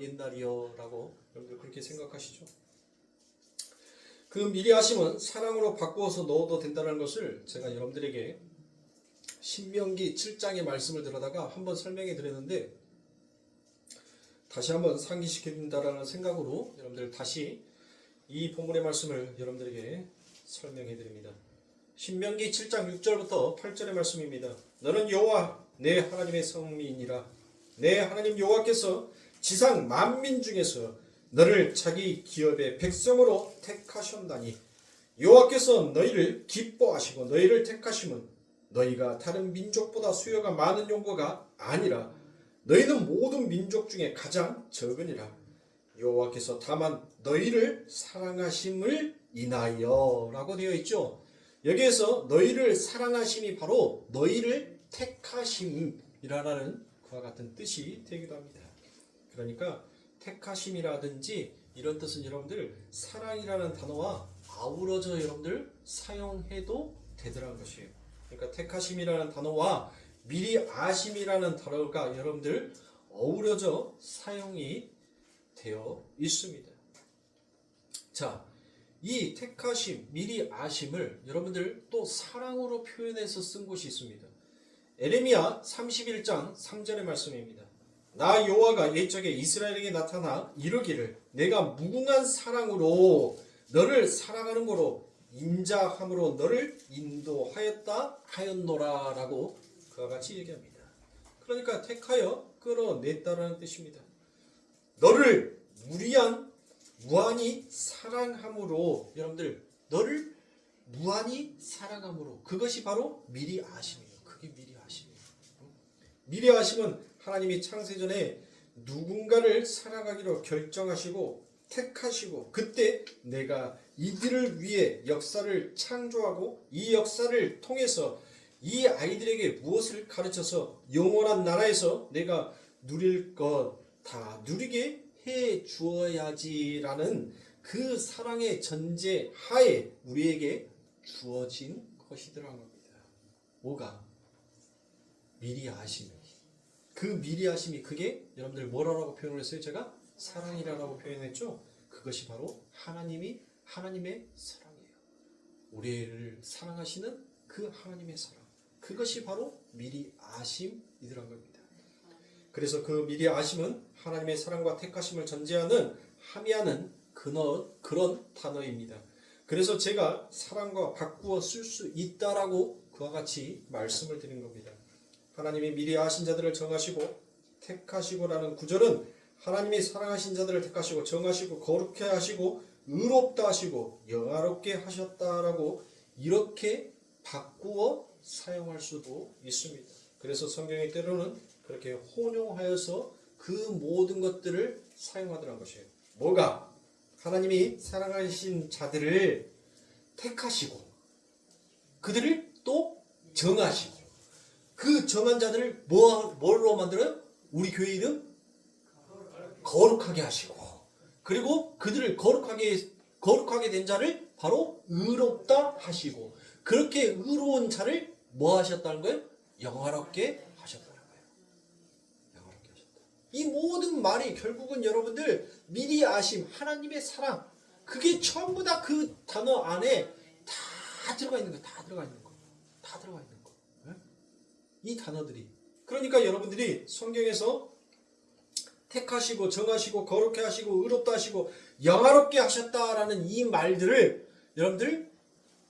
옛날이요 라고 여러분들 그렇게 생각하시죠? 그 미리 하심은 사랑으로 바꾸어서 넣어도 된다는 것을 제가 여러분들에게 신명기 7장의 말씀을 들어다가 한번 설명해 드렸는데 다시 한번 상기시켜 준다라는 생각으로 여러분들 다시 이 본문의 말씀을 여러분들에게 설명해 드립니다. 신명기 7장 6절부터 8절의 말씀입니다. 너는 여호와 내 하나님의 성민이라. 내 하나님 여호와께서 지상 만민 중에서 너를 자기 기업의 백성으로 택하셨나니 여호와께서 너희를 기뻐하시고 너희를 택하심은 너희가 다른 민족보다 수요가 많은 용거가 아니라 너희는 모든 민족 중에 가장 적으니라. 여호와께서 다만 너희를 사랑하심을 인하여 라고 되어 있죠. 여기에서 너희를 사랑하심이 바로 너희를 택하심이라는 그와 같은 뜻이 되기도 합니다. 그러니까 택하심이라든지 이런 뜻은 여러분들 사랑이라는 단어와 아우러져 여러분들 사용해도 되더라는 것이에요. 그러니까 택하심이라는 단어와 미리 아심이라는 단어가 여러분들 어우러져 사용이 되어 있습니다. 자, 이 택하심, 미리 아심을 여러분들 또 사랑으로 표현해서 쓴 곳이 있습니다. 에레미야 31장 3절의 말씀입니다. 나 여호와가 옛적에 이스라엘에게 나타나 이르기를 내가 무궁한 사랑으로 너를 사랑하는 거로 인자함으로 너를 인도하였다 하였노라 라고 그와 같이 얘기합니다. 그러니까 택하여 끌어냈다라는 뜻입니다. 너를 무한히 사랑함으로 여러분들 너를 무한히 사랑함으로 그것이 바로 미리 아심이에요. 그게 미리 아심이에요. 미리 아심은 하나님이 창세전에 누군가를 사랑하기로 결정하시고 택하시고 그때 내가 이들을 위해 역사를 창조하고 이 역사를 통해서 이 아이들에게 무엇을 가르쳐서 영원한 나라에서 내가 누릴 것 다 누리게 해 주어야지라는 그 사랑의 전제 하에 우리에게 주어진 것이더라는 겁니다. 뭐가? 미리 아심이. 그 미리 아심이 그게 여러분들 뭐라고 표현을 했어요? 제가 사랑이라고 표현했죠? 그것이 바로 하나님의 사랑이에요. 우리를 사랑하시는 그 하나님의 사랑. 그것이 바로 미리 아심이더란 겁니다. 그래서 그 미리 아심은 하나님의 사랑과 택하심을 전제하는 함의하는 그런 단어입니다. 그래서 제가 사랑과 바꾸어 쓸 수 있다라고 그와 같이 말씀을 드린 겁니다. 하나님이 미리 아신 자들을 정하시고 택하시고라는 구절은 하나님이 사랑하신 자들을 택하시고 정하시고 거룩해 하시고 의롭다 하시고 영화롭게 하셨다라고 이렇게 바꾸어 사용할 수도 있습니다. 그래서 성경의 때로는 그렇게 혼용하여서 그 모든 것들을 사용하더라는 것이에요. 뭐가? 하나님이 사랑하신 자들을 택하시고 그들을 또 정하시고 그 정한 자들을 뭘로 만들어요? 우리 교회 이름? 거룩하게 하시고 그리고 그들을 거룩하게 된 자를 바로 의롭다 하시고 그렇게 의로운 자를 뭐 하셨다는 거예요? 영화롭게 하셨다는 거예요. 영화롭게 하셨다. 이 모든 말이 결국은 여러분들 미리 아심, 하나님의 사랑 그게 전부 다 그 단어 안에 다 들어가 있는 거예요. 다 들어가 있는 거. 다 들어가 있는 거. 네? 이 단어들이. 그러니까 여러분들이 성경에서 택하시고 정하시고 거룩해 하시고 의롭다 하시고 영화롭게 하셨다라는 이 말들을 여러분들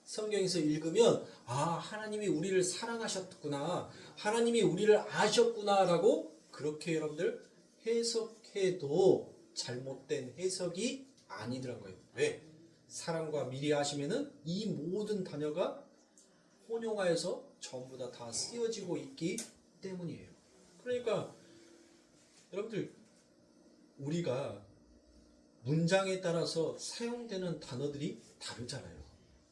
성경에서 읽으면 하나님이 우리를 사랑하셨구나 하나님이 우리를 아셨구나라고 그렇게 여러분들 해석해도 잘못된 해석이 아니더란 거예요. 왜? 사랑과 미리 하시면은 이 모든 단어가 혼용하여서 전부 다 쓰여지고 있기 때문이에요. 그러니까 여러분들 우리가 문장에 따라서 사용되는 단어들이 다르잖아요.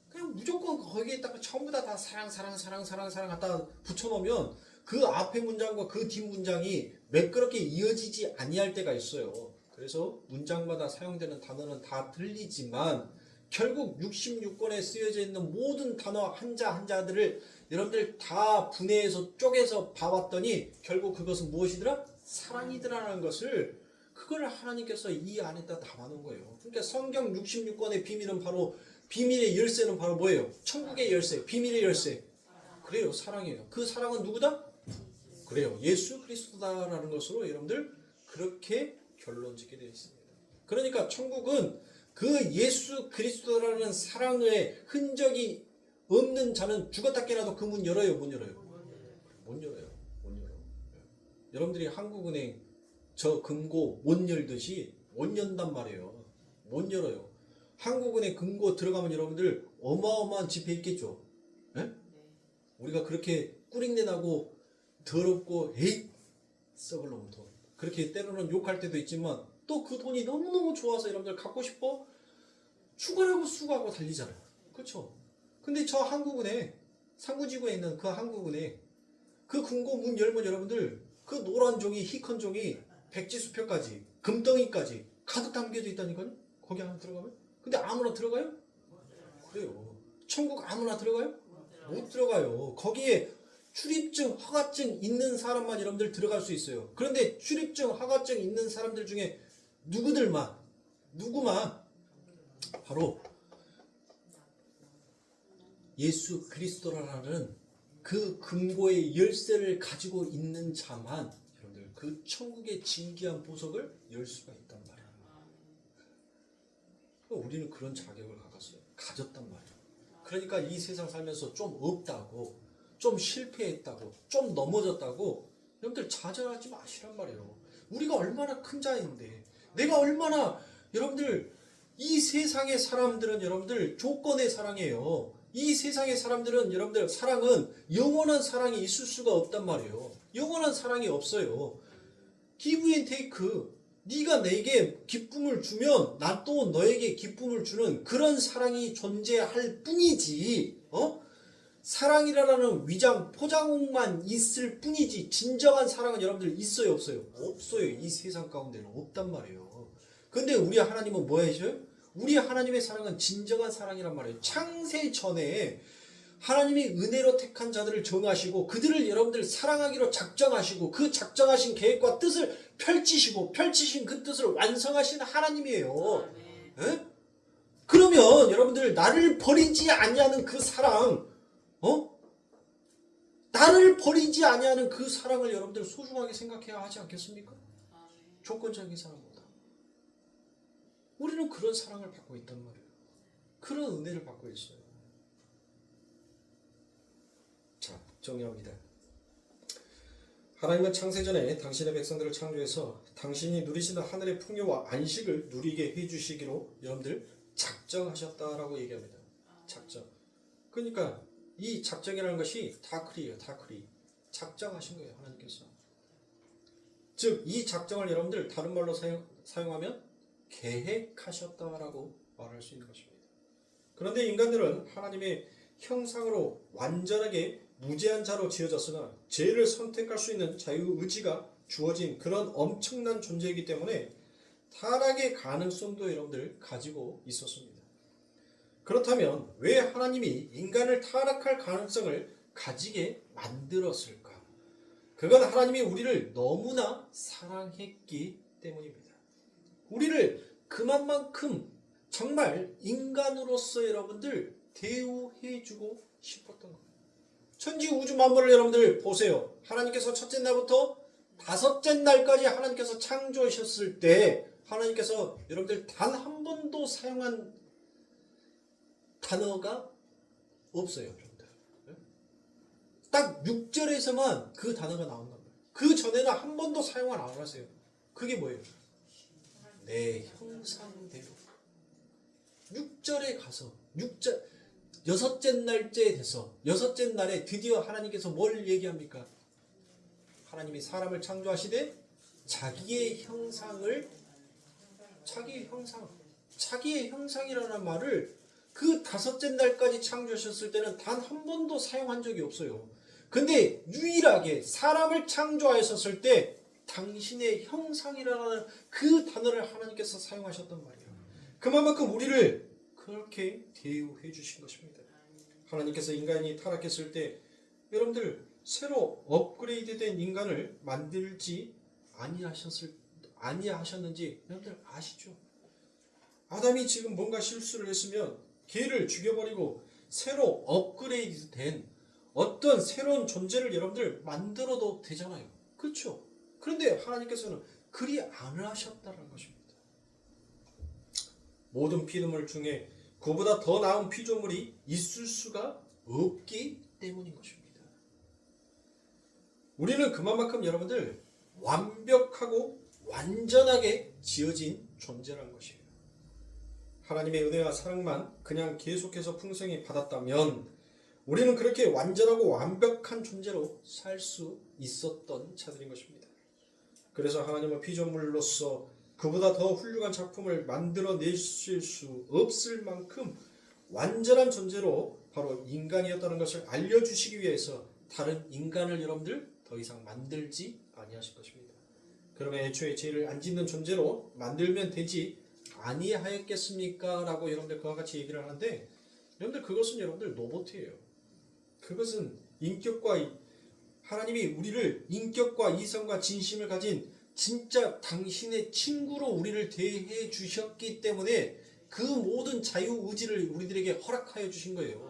그냥 무조건 거기에다가 전부 다 사랑 갖다 붙여놓으면 그 앞에 문장과 그 뒷 문장이 매끄럽게 이어지지 아니할 때가 있어요. 그래서 문장마다 사용되는 단어는 다 틀리지만 결국 66권에 쓰여져 있는 모든 단어 한자 한자들을 여러분들 다 분해해서 쪼개서 봐봤더니 결국 그것은 무엇이더라? 사랑이더라는 것을 그걸 하나님께서 이 안에다 담아놓은 거예요. 그러니까 성경 66권의 비밀은 바로 비밀의 열쇠는 바로 뭐예요? 천국의 열쇠, 비밀의 열쇠. 그래요, 사랑이에요. 그 사랑은 누구다? 그래요, 예수 그리스도다라는 것으로 여러분들 그렇게 결론 짓게 되어 있습니다. 그러니까 천국은 그 예수 그리스도라는 사랑의 흔적이 없는 자는 죽었다 깨나도 그 문 열어요, 못 열어요? 못 열어요. 못 열어. 여러분들이 한국은행 저 금고 못 열듯이 못 연단 말이에요. 못 열어요. 한국은행 금고 들어가면 여러분들 어마어마한 지폐 있겠죠? 에? 우리가 그렇게 꾸린내 나고 더럽고 에이 썩을 놈 돈. 그렇게 때로는 욕할 때도 있지만 또 그 돈이 너무너무 좋아서 여러분들 갖고 싶어 추가하고 수고하고 달리잖아요. 그렇죠? 근데 저 한국은행 상구지구에 있는 그 한국은행 그 금고 문 열면 여러분들 그 노란 종이 희컨 종이 백지수표까지 금덩이까지 가득 담겨져 있다니까요. 거기 안에 들어가면. 근데 아무나 들어가요? 그래요. 천국 아무나 들어가요? 못 들어가요. 거기에 출입증, 허가증 있는 사람만 여러분들 들어갈 수 있어요. 그런데 출입증, 허가증 있는 사람들 중에 누구만 바로 예수 그리스도라는 그 금고의 열쇠를 가지고 있는 자만 여러분들 그 천국의 진귀한 보석을 열 수가 있단 말이에요. 우리는 그런 자격을 가졌단 말이에요. 그러니까 이 세상 살면서 좀 없다고, 좀 실패했다고, 좀 넘어졌다고 여러분들 좌절하지 마시란 말이에요. 우리가 얼마나 큰 자인데, 내가 얼마나 여러분들 이 세상의 사람들은 여러분들 조건의 사랑이에요. 이 세상의 사람들은 여러분들 사랑은 영원한 사랑이 있을 수가 없단 말이에요. 영원한 사랑이 없어요. give and take. 네가 내게 기쁨을 주면 난 또 너에게 기쁨을 주는 그런 사랑이 존재할 뿐이지. 사랑이라는 위장 포장만 있을 뿐이지 진정한 사랑은 여러분들 있어요, 없어요? 없어요. 이 세상 가운데는 없단 말이에요. 근데 우리 하나님은 뭐 하셔요? 우리 하나님의 사랑은 진정한 사랑이란 말이에요. 창세 전에 하나님이 은혜로 택한 자들을 정하시고 그들을 여러분들 사랑하기로 작정하시고 그 작정하신 계획과 뜻을 펼치신 그 뜻을 완성하신 하나님이에요. 에? 그러면 여러분들 나를 버리지 아니하는 그 사랑, 나를 버리지 아니하는 그 사랑을 여러분들 소중하게 생각해야 하지 않겠습니까? 조건적인 사랑보다. 우리는 그런 사랑을 받고 있단 말이에요. 그런 은혜를 받고 있어요. 자, 정리합니다. 하나님은 창세전에 당신의 백성들을 창조해서 당신이 누리시는 하늘의 풍요와 안식을 누리게 해주시기로 여러분들 작정하셨다라고 얘기합니다. 작정. 그러니까 이 작정이라는 것이 다크리예요. 다크리. 작정하신 거예요. 하나님께서. 즉 이 작정을 여러분들 다른 말로 사용하면 계획하셨다라고 말할 수 있는 것입니다. 그런데 인간들은 하나님의 형상으로 완전하게 무죄한 자로 지어졌으나 죄를 선택할 수 있는 자유의지가 주어진 그런 엄청난 존재이기 때문에 타락의 가능성도 여러분들 가지고 있었습니다. 그렇다면 왜 하나님이 인간을 타락할 가능성을 가지게 만들었을까? 그건 하나님이 우리를 너무나 사랑했기 때문입니다. 우리를 그만큼 정말 인간으로서 여러분들 대우해주고 싶었던 겁니다. 천지 우주 만물을 여러분들 보세요. 하나님께서 첫째 날부터 다섯째 날까지 하나님께서 창조하셨을 때 하나님께서 여러분들 단 한 번도 사용한 단어가 없어요. 여러분들. 딱 6절에서만 그 단어가 나온단 말이에요. 그 전에는 한 번도 사용을 안 하세요. 그게 뭐예요? 내 형상대로. 6절에 가서 6절 여섯째 날째 돼서 여섯째 날에 드디어 하나님께서 뭘 얘기합니까? 하나님이 사람을 창조하시되 자기의 형상이라는 말을 그 다섯째 날까지 창조하셨을 때는 단 한 번도 사용한 적이 없어요. 근데 유일하게 사람을 창조하셨을 때 당신의 형상이라는 그 단어를 하나님께서 사용하셨단 말이에요. 그만큼 우리를 그렇게 대우해 주신 것입니다. 하나님께서 인간이 타락했을 때 여러분들 새로 업그레이드된 인간을 만들지 아니하셨는지 여러분들 아시죠? 아담이 지금 뭔가 실수를 했으면 걔를 죽여버리고 새로 업그레이드 된 어떤 새로운 존재를 여러분들 만들어도 되잖아요. 그렇죠? 그런데 하나님께서는 그리 안 하셨다는 것입니다. 모든 피조물 중에 그보다 더 나은 피조물이 있을 수가 없기 때문인 것입니다. 우리는 그만큼 여러분들 완벽하고 완전하게 지어진 존재라는 것이에요. 하나님의 은혜와 사랑만 그냥 계속해서 풍성히 받았다면 우리는 그렇게 완전하고 완벽한 존재로 살 수 있었던 자들인 것입니다. 그래서 하나님은 피조물로서 그보다 더 훌륭한 작품을 만들어내실 수 없을 만큼 완전한 존재로 바로 인간이었다는 것을 알려주시기 위해서 다른 인간을 여러분들 더 이상 만들지 아니하실 것입니다. 그러면 애초에 죄를 안 짓는 존재로 만들면 되지 아니하였겠습니까? 라고 여러분들 그와 같이 얘기를 하는데 여러분들 그것은 여러분들 로봇이에요. 그것은 하나님이 우리를 인격과 이성과 진심을 가진 진짜 당신의 친구로 우리를 대해 주셨기 때문에 그 모든 자유의지를 우리들에게 허락하여 주신 거예요.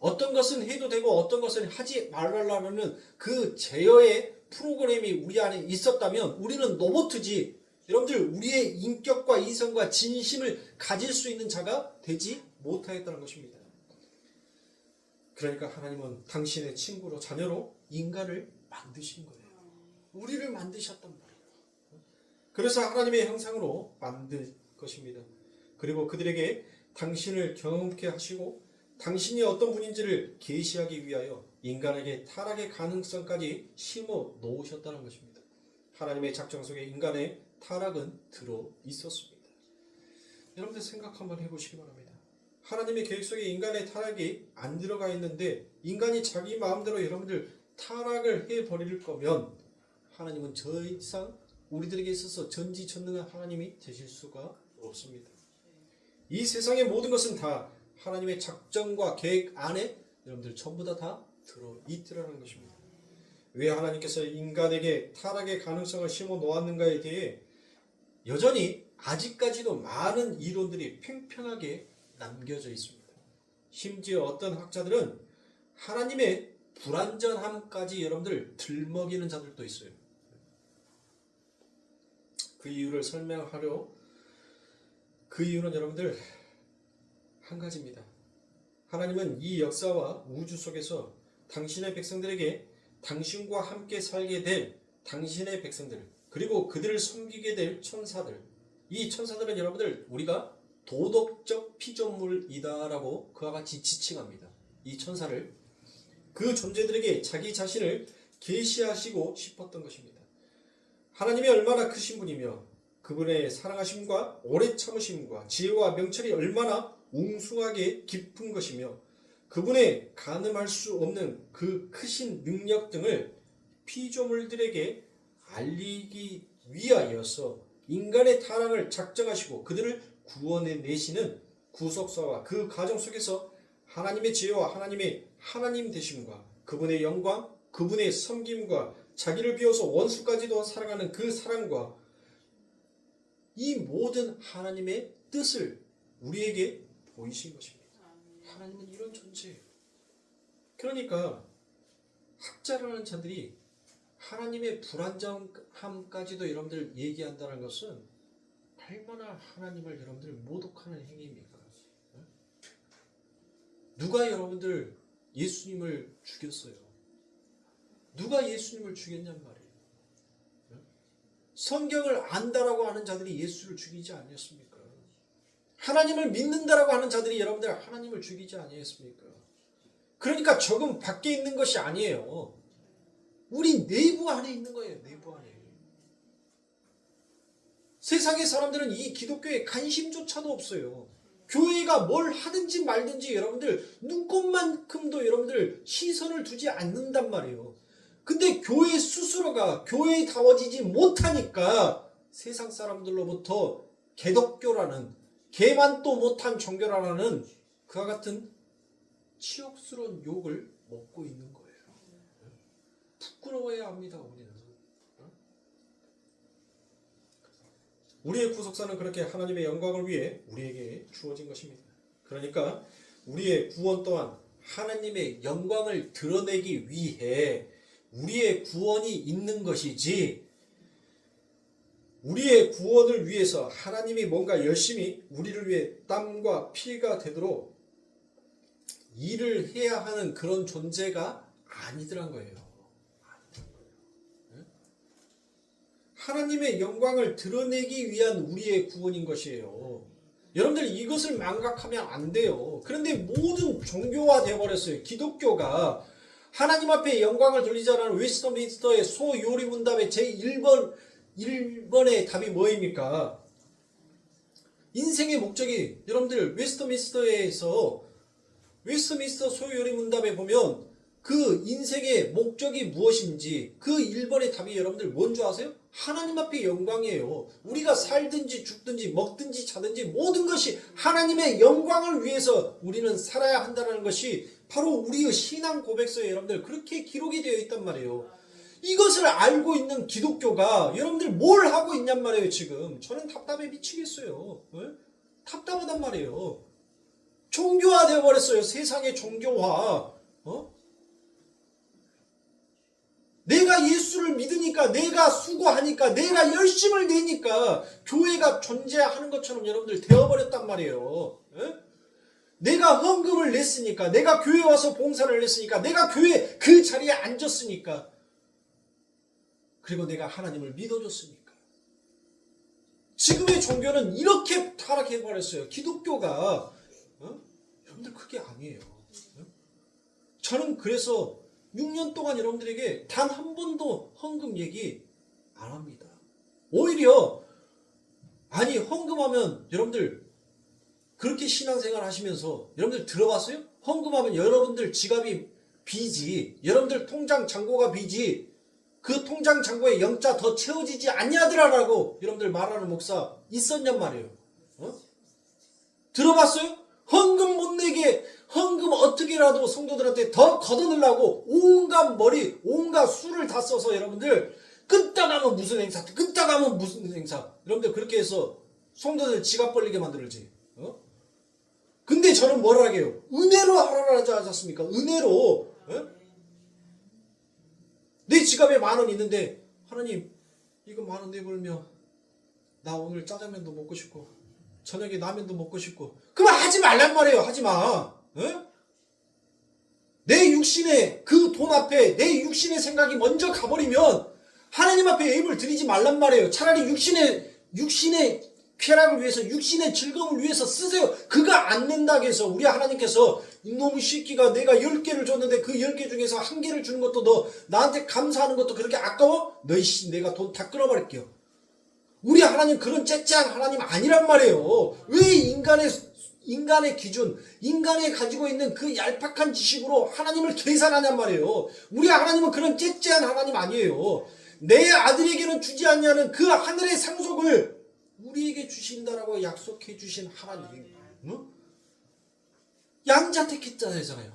어떤 것은 해도 되고 어떤 것은 하지 말라는 그 제어의 프로그램이 우리 안에 있었다면 우리는 로봇이지 여러분들 우리의 인격과 이성과 진심을 가질 수 있는 자가 되지 못하였다는 것입니다. 그러니까 하나님은 당신의 친구로 자녀로 인간을 만드신 거예요. 우리를 만드셨단 말이에요. 그래서 하나님의 형상으로 만든 것입니다. 그리고 그들에게 당신을 경험케 하시고 당신이 어떤 분인지를 계시하기 위하여 인간에게 타락의 가능성까지 심어 놓으셨다는 것입니다. 하나님의 작정 속에 인간의 타락은 들어 있었습니다. 여러분들 생각 한번 해보시기 바랍니다. 하나님의 계획 속에 인간의 타락이 안 들어가 있는데 인간이 자기 마음대로 여러분들 타락을 해버릴 거면 하나님은 더 이상 우리들에게 있어서 전지전능한 하나님이 되실 수가 없습니다. 이 세상의 모든 것은 다 하나님의 작정과 계획 안에 여러분들 전부 다 들어있더라는 것입니다. 왜 하나님께서 인간에게 타락의 가능성을 심어 놓았는가에 대해 여전히 아직까지도 많은 이론들이 팽팽하게 남겨져 있습니다. 심지어 어떤 학자들은 하나님의 불완전함까지 여러분들 들먹이는 자들도 있어요. 그 이유를 설명하려 그 이유는 여러분들 한 가지입니다. 하나님은 이 역사와 우주 속에서 당신의 백성들에게 당신과 함께 살게 될 당신의 백성들 그리고 그들을 섬기게 될 천사들 이 천사들은 여러분들 우리가 도덕적 피조물이다라고 그와 같이 지칭합니다. 이 천사를 그 존재들에게 자기 자신을 계시하시고 싶었던 것입니다. 하나님이 얼마나 크신 분이며 그분의 사랑하심과 오래 참으심과 지혜와 명철이 얼마나 웅숭하게 깊은 것이며 그분의 가늠할 수 없는 그 크신 능력 등을 피조물들에게 알리기 위하여서 인간의 타락을 작정하시고 그들을 구원해 내시는 구속사와 그 과정 속에서 하나님의 지혜와 하나님의 하나님 되심과 그분의 영광, 그분의 섬김과 자기를 비워서 원수까지도 사랑하는 그 사랑과 이 모든 하나님의 뜻을 우리에게 보이신 것입니다. 하나님은 이런 존재예요. 그러니까 학자라는 자들이 하나님의 불완전함까지도 여러분들 얘기한다는 것은 얼마나 하나님을 여러분들 모독하는 행위입니까? 누가 여러분들 예수님을 죽였어요? 누가 예수님을 죽였냔 말이에요. 성경을 안다라고 하는 자들이 예수를 죽이지 않았습니까? 하나님을 믿는다라고 하는 자들이 여러분들 하나님을 죽이지 아니했습니까? 그러니까 적은 밖에 있는 것이 아니에요. 우리 내부 안에 있는 거예요. 내부 안에. 세상의 사람들은 이 기독교에 관심조차도 없어요. 교회가 뭘 하든지 말든지 여러분들 눈꼽만큼도 여러분들 시선을 두지 않는단 말이에요. 근데 교회 스스로가 교회에 다워지지 못하니까 세상 사람들로부터 개독교라는 개만도 못한 종교라는 그와 같은 치욕스러운 욕을 먹고 있는 거예요. 부끄러워해야 합니다. 우리는. 우리의 구속사는 그렇게 하나님의 영광을 위해 우리에게 주어진 것입니다. 그러니까 우리의 구원 또한 하나님의 영광을 드러내기 위해 우리의 구원이 있는 것이지, 우리의 구원을 위해서 하나님이 뭔가 열심히 우리를 위해 땀과 피가 되도록 일을 해야 하는 그런 존재가 아니더란 거예요. 하나님의 영광을 드러내기 위한 우리의 구원인 것이에요. 여러분들 이것을 망각하면 안 돼요. 그런데 모든 종교화 되어버렸어요. 기독교가 하나님 앞에 영광을 돌리자라는 웨스트민스터의 소요리문답의 제1번의 답이 뭐입니까? 인생의 목적이, 여러분들 웨스트민스터 소요리문답에 보면 그 인생의 목적이 무엇인지 그 1번의 답이 여러분들 뭔 줄 아세요? 하나님 앞에 영광이에요. 우리가 살든지 죽든지 먹든지 자든지 모든 것이 하나님의 영광을 위해서 우리는 살아야 한다는 것이 바로 우리의 신앙 고백서에 여러분들 그렇게 기록이 되어 있단 말이에요. 이것을 알고 있는 기독교가 여러분들 뭘 하고 있냔 말이에요. 지금 저는 답답해 미치겠어요. 답답하단 말이에요. 종교화 되어버렸어요. 세상의 종교화. 내가 예수를 믿으니까, 내가 수고하니까, 내가 열심을 내니까 교회가 존재하는 것처럼 여러분들 되어버렸단 말이에요. 내가 헌금을 냈으니까, 내가 교회 와서 봉사를 했으니까, 내가 교회 그 자리에 앉았으니까, 그리고 내가 하나님을 믿어줬으니까. 지금의 종교는 이렇게 타락해버렸어요. 기독교가. 여러분들 그게 아니에요. 저는 그래서 6년 동안 여러분들에게 단 한 번도 헌금 얘기 안 합니다. 오히려 헌금하면 여러분들 그렇게 신앙생활 하시면서 여러분들 들어봤어요? 헌금하면 여러분들 지갑이 비지, 여러분들 통장 잔고가 비지, 그 통장 잔고에 영자 더 채워지지 않냐더라라고 여러분들 말하는 목사 있었냔 말이에요. 들어봤어요? 헌금 못 내게, 헌금 어떻게라도 성도들한테 더 걷어내려고 온갖 수를 다 써서 여러분들 끄떡하면 무슨 행사, 끄떡하면 무슨 행사, 여러분들 그렇게 해서 성도들 지갑 벌리게 만들지. 근데 저는 뭐라 하게요? 은혜로 하라고 하지 않았습니까? 은혜로. 내 지갑에 10,000원 있는데 하나님 이거 10,000원 내버리면 나 오늘 짜장면도 먹고 싶고 저녁에 라면도 먹고 싶고, 그럼 하지 말란 말이에요. 하지마. 내 육신의 그 돈 앞에 내 육신의 생각이 먼저 가버리면 하나님 앞에 예물 드리지 말란 말이에요. 차라리 육신의 쾌락을 위해서, 육신의 즐거움을 위해서 쓰세요. 그거 안 낸다고 해서 우리 하나님께서 이놈의 새끼가 내가 10개를 줬는데 그 10개 중에서 1개를 주는 것도 너 나한테 감사하는 것도 그렇게 아까워? 내가 돈 다 끊어버릴게요. 우리 하나님 그런 째째한 하나님 아니란 말이에요. 왜 인간의 기준, 인간이 가지고 있는 그 얄팍한 지식으로 하나님을 계산하냔 말이에요. 우리 하나님은 그런 째째한 하나님 아니에요. 내 아들에게는 주지 않냐는 그 하늘의 상속을 우리에게 주신다라고 약속해 주신 하나님. 양자 택했잖아요.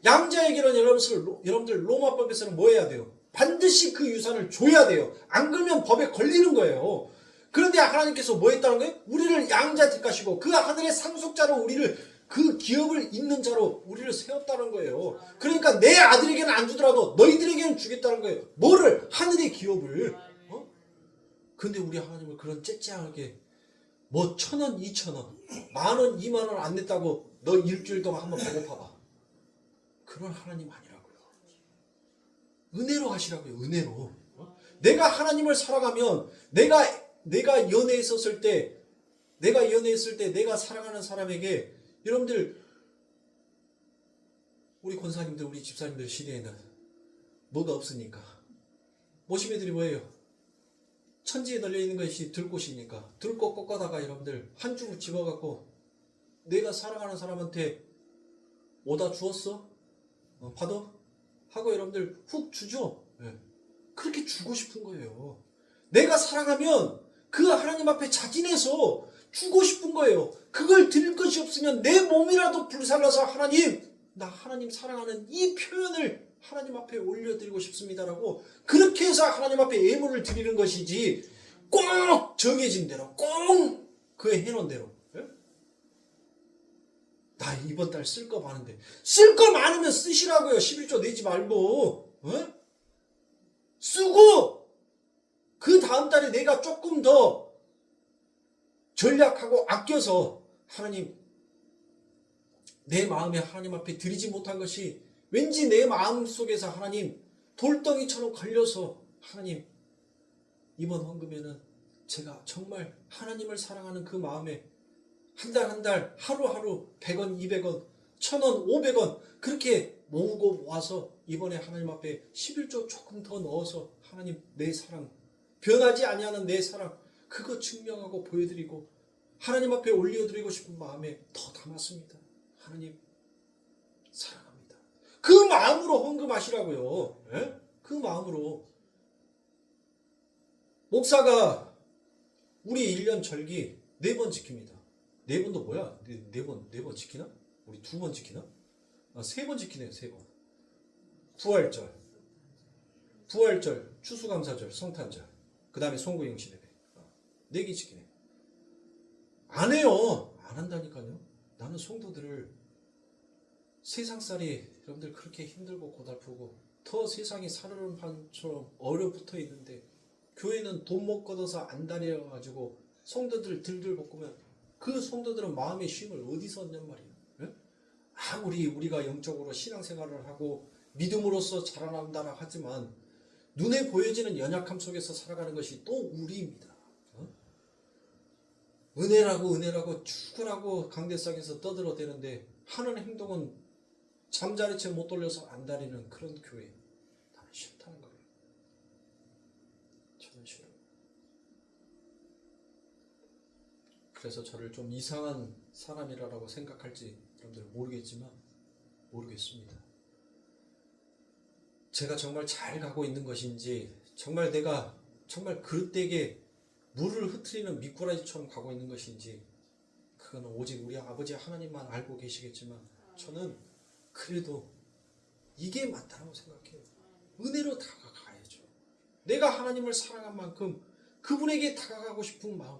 양자에게는 여러분들 로마법에서는 뭐 해야 돼요? 반드시 그 유산을 줘야 돼요. 안 그러면 법에 걸리는 거예요. 그런데 하나님께서 뭐 했다는 거예요? 우리를 양자 택하시고 그 하늘의 상속자로 우리를, 그 기업을 잇는 자로 우리를 세웠다는 거예요. 그러니까 내 아들에게는 안 주더라도 너희들에게는 주겠다는 거예요. 뭐를? 하늘의 기업을. 근데 우리 하나님은 그런 째째하게 뭐 1,000원, 2,000원, 10,000원, 20,000원 안 냈다고 너 일주일 동안 한번 배고파봐. 그런 하나님 아니라고요. 은혜로 하시라고요. 은혜로. 내가 하나님을 살아가면 내가 연애했을 때 내가 사랑하는 사람에게, 여러분들 우리 권사님들, 우리 집사님들 시대에는 뭐가 없으니까 모시매들이 뭐예요? 천지에 널려있는 것이 들꽃이니까 들꽃 꺾어다가 여러분들 한 줌 집어갖고 내가 사랑하는 사람한테 오다 주었어? 받아? 하고 여러분들 훅 주죠? 그렇게 주고 싶은 거예요. 내가 사랑하면 그 하나님 앞에 자진해서 주고 싶은 거예요. 그걸 드릴 것이 없으면 내 몸이라도 불살라서 하나님, 나 하나님 사랑하는 이 표현을 하나님 앞에 올려드리고 싶습니다라고 그렇게 해서 하나님 앞에 예물을 드리는 것이지, 꼭 정해진 대로 꼭 그 해놓은 대로. 예? 나 이번 달 쓸 거 많은데 쓸 거 많으면 쓰시라고요. 11조 내지 말고. 예? 쓰고 그 다음 달에 내가 조금 더 전략하고 아껴서 하나님, 내 마음에 하나님 앞에 드리지 못한 것이 왠지 내 마음 속에서 하나님 돌덩이처럼 걸려서 하나님, 이번 헌금에는 제가 정말 하나님을 사랑하는 그 마음에 한 달 한 달 하루하루 100원, 200원, 1000원, 500원 그렇게 모으고 모아서 이번에 하나님 앞에 11조 조금 더 넣어서 하나님, 내 사랑, 변하지 아니하는 내 사랑, 그거 증명하고 보여드리고 하나님 앞에 올려드리고 싶은 마음에 더 담았습니다. 하나님 사랑합니다. 그 마음으로 헌금하시라고요. 예? 그 마음으로. 목사가 우리 1년 절기 4번 지킵니다. 4번도 뭐야? 4번 지키나? 우리 2번 지키나? 3번 지키네요. 3번. 부활절, 추수감사절, 성탄절, 그 다음에 송구영신 예배. 4개 지키네. 안 해요. 안 한다니까요. 나는 성도들을, 세상살이 여러분들 그렇게 힘들고 고달프고 더 세상이 사르는 판처럼 얼어붙어 있는데 교회는 돈 못 걷어서 안 다녀가지고 성도들 들들 볶으면 그 성도들은 마음의 쉼을 어디서 얻냔 말이에요. 예? 아무리 우리가 영적으로 신앙생활을 하고 믿음으로써 자라난다라 하지만 눈에 보여지는 연약함 속에서 살아가는 것이 또 우리입니다. 은혜라고 죽으라고 강대상에서 떠들어대는데 하는 행동은 잠자리 채 못 돌려서 안 다니는 그런 교회. 나는 싫다는 거예요. 저는 싫어요. 그래서 저를 좀 이상한 사람이라고 생각할지 여러분들 모르겠습니다. 제가 정말 잘 가고 있는 것인지, 정말 내가 정말 그릇되게 물을 흐트리는 미꾸라지처럼 가고 있는 것인지, 그거는 오직 우리 아버지 하나님만 알고 계시겠지만 저는 그래도 이게 맞다고 생각해요. 은혜로 다가가야죠. 내가 하나님을 사랑한 만큼 그분에게 다가가고 싶은 마음,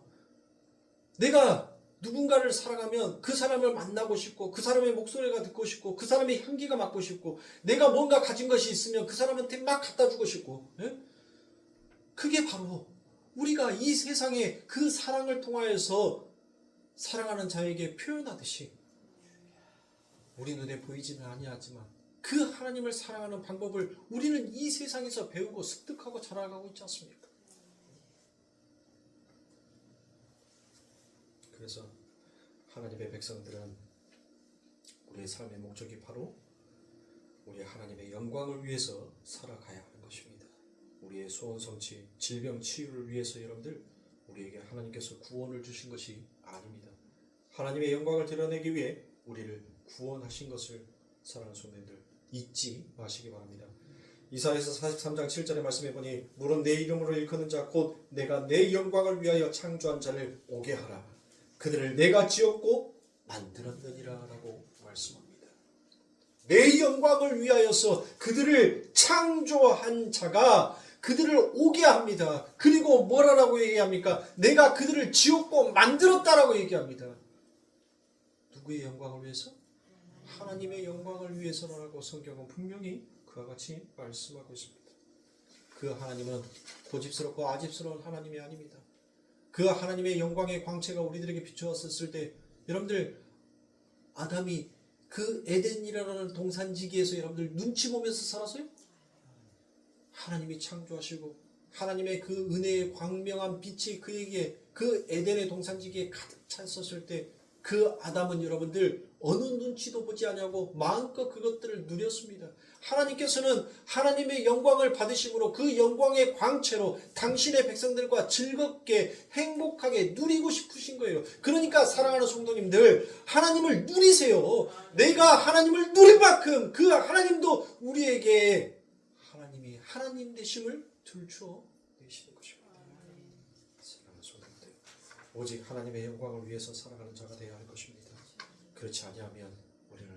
내가 누군가를 사랑하면 그 사람을 만나고 싶고 그 사람의 목소리가 듣고 싶고 그 사람의 향기가 맡고 싶고 내가 뭔가 가진 것이 있으면 그 사람한테 막 갖다 주고 싶고, 예? 그게 바로 우리가 이 세상에 그 사랑을 통하여서 사랑하는 자에게 표현하듯이, 우리 눈에 보이지는 아니하지만 그 하나님을 사랑하는 방법을 우리는 이 세상에서 배우고 습득하고 자라가고 있지 않습니까? 그래서 하나님의 백성들은 우리의 삶의 목적이 바로 우리 하나님의 영광을 위해서 살아가야 하는 것입니다. 우리의 소원 성취, 질병 치유를 위해서 여러분들, 우리에게 하나님께서 구원을 주신 것이 아닙니다. 하나님의 영광을 드러내기 위해 우리를 구원하신 것을 사랑하는 성도님들 잊지 마시기 바랍니다. 이사야서 43장 7절의 말씀해 보니 물은 내 이름으로 일컫는 자 곧 내가 내 영광을 위하여 창조한 자를 오게 하라. 그들을 내가 지었고 만들었느니라 라고 말씀합니다. 내 영광을 위하여서 그들을 창조한 자가 그들을 오게 합니다. 그리고 뭐라고 얘기합니까? 내가 그들을 지었고 만들었다라고 얘기합니다. 누구의 영광을 위해서? 하나님의 영광을 위해서라고 성경은 분명히 그와 같이 말씀하고 있습니다. 그 하나님은 고집스럽고 아집스러운 하나님이 아닙니다. 그 하나님의 영광의 광채가 우리들에게 비추었을 때, 여러분들 아담이 그 에덴이라는 동산지기에서 여러분들 눈치 보면서 살았어요? 하나님이 창조하시고 하나님의 그 은혜의 광명한 빛이 그에게 그 에덴의 동산지기에 가득 찼었을 때, 그 아담은 여러분들 어느 눈치도 보지 않냐고 마음껏 그것들을 누렸습니다. 하나님께서는 하나님의 영광을 받으심으로 그 영광의 광채로 당신의 백성들과 즐겁게 행복하게 누리고 싶으신 거예요. 그러니까 사랑하는 성도님들, 하나님을 누리세요. 내가 하나님을 누릴 만큼 그 하나님도 우리에게 하나님이 하나님 되심을 들추어 내시는 것입니다. 사랑하는 성도님들, 오직 하나님의 영광을 위해서 살아가는 자가 되어야 할 것입니다. 그렇지 아니하면 우리는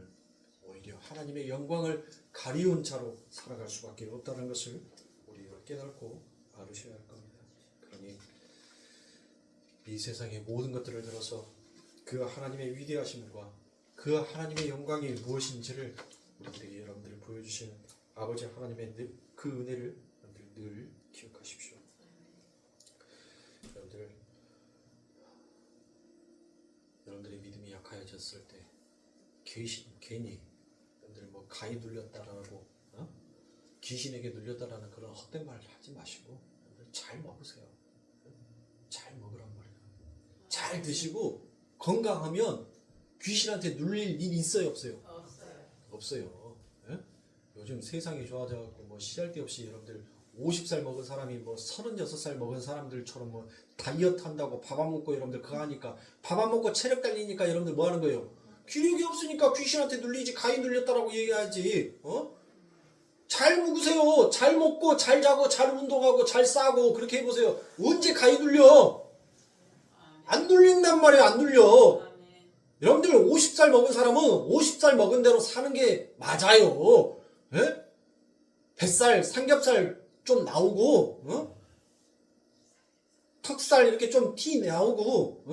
오히려 하나님의 영광을 가리운 자로 살아갈 수밖에 없다는 것을 우리가 깨닫고 알으셔야 할 겁니다. 그러니 이 세상의 모든 것들을 들어서 그 하나님의 위대하심과 그 하나님의 영광이 무엇인지를 우리들에게 여러분들이 보여주시는 아버지 하나님의 그 은혜를 여러분들 늘 기억하십시오. 여러분들의 믿음이 약해졌을 때 괜히 여러분들 뭐 가히 눌렸다라고 귀신에게 눌렸다라는 그런 헛된 말 하지 마시고 잘 먹으세요. 잘 먹으란 말이에요. 잘 드시고 건강하면 귀신한테 눌릴 일이 있어요, 없어요? 없어요. 예? 요즘 세상이 좋아져갖고 뭐 시잘데없이 여러분들 50살 먹은 사람이 뭐 36살 먹은 사람들처럼 뭐 다이어트 한다고 밥 안 먹고 여러분들 그거 하니까 밥 안 먹고 체력 달리니까 여러분들 뭐 하는 거예요? 기력이 없으니까 귀신한테 눌리지 가히 눌렸다라고 얘기하지. 잘 먹으세요. 잘 먹고 잘 자고 잘 운동하고 잘 싸고 그렇게 해보세요. 언제 가히 눌려? 안 눌린단 말이에요. 안 눌려. 여러분들 50살 먹은 사람은 50살 먹은 대로 사는 게 맞아요. 예? 뱃살, 삼겹살 좀 나오고 턱살 이렇게 좀 티 나오고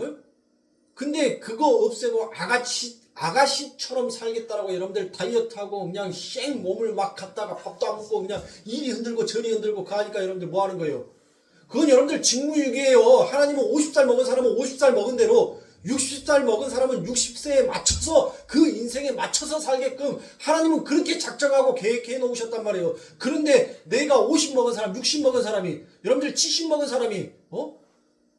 근데 그거 없애고 아가씨처럼 살겠다라고 여러분들 다이어트하고 그냥 쌩 몸을 막 갖다가 밥도 안 먹고 그냥 이리 흔들고 저리 흔들고 가니까 여러분들 뭐 하는 거예요? 그건 여러분들 직무유기예요. 하나님은 50살 먹은 사람은 50살 먹은 대로 60살 먹은 사람은 60세에 맞춰서 그 인생에 맞춰서 살게끔 하나님은 그렇게 작정하고 계획해 놓으셨단 말이에요. 그런데 내가 50 먹은 사람, 60 먹은 사람이 여러분들 70 먹은 사람이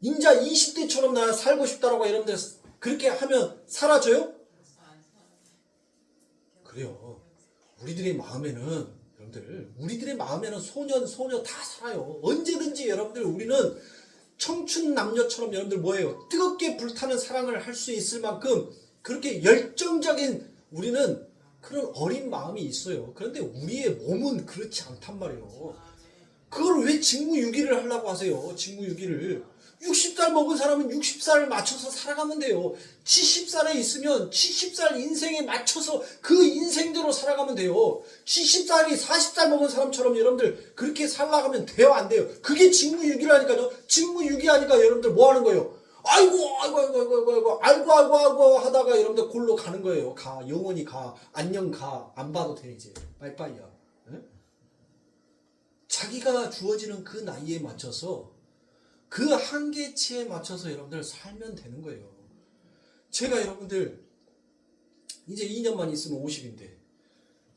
인자 20대처럼 나 살고 싶다라고 여러분들 그렇게 하면 사라져요? 그래요. 우리들의 마음에는 소녀 다 살아요. 언제든지 여러분들 우리는 청춘 남녀처럼 여러분들 뭐예요? 뜨겁게 불타는 사랑을 할 수 있을 만큼 그렇게 열정적인 우리는 그런 어린 마음이 있어요. 그런데 우리의 몸은 그렇지 않단 말이에요. 그걸 왜 직무유기를 하려고 하세요? 직무유기를. 60살 먹은 사람은 60살을 맞춰서 살아가면 돼요. 70살에 있으면 70살 인생에 맞춰서 그 인생대로 살아가면 돼요. 70살이 40살 먹은 사람처럼 여러분들 그렇게 살아가면 돼요, 안 돼요? 그게 직무유기라니까요. 직무유기하니까 여러분들 뭐 하는 거예요? 아이고 하다가 여러분들 골로 가는 거예요. 영원히 가. 안녕 가. 안 봐도 돼 이제. 빠이빠이야. 자기가 주어지는 그 나이에 맞춰서 그 한계치에 맞춰서 여러분들 살면 되는 거예요. 제가 여러분들 이제 2년만 있으면 50인데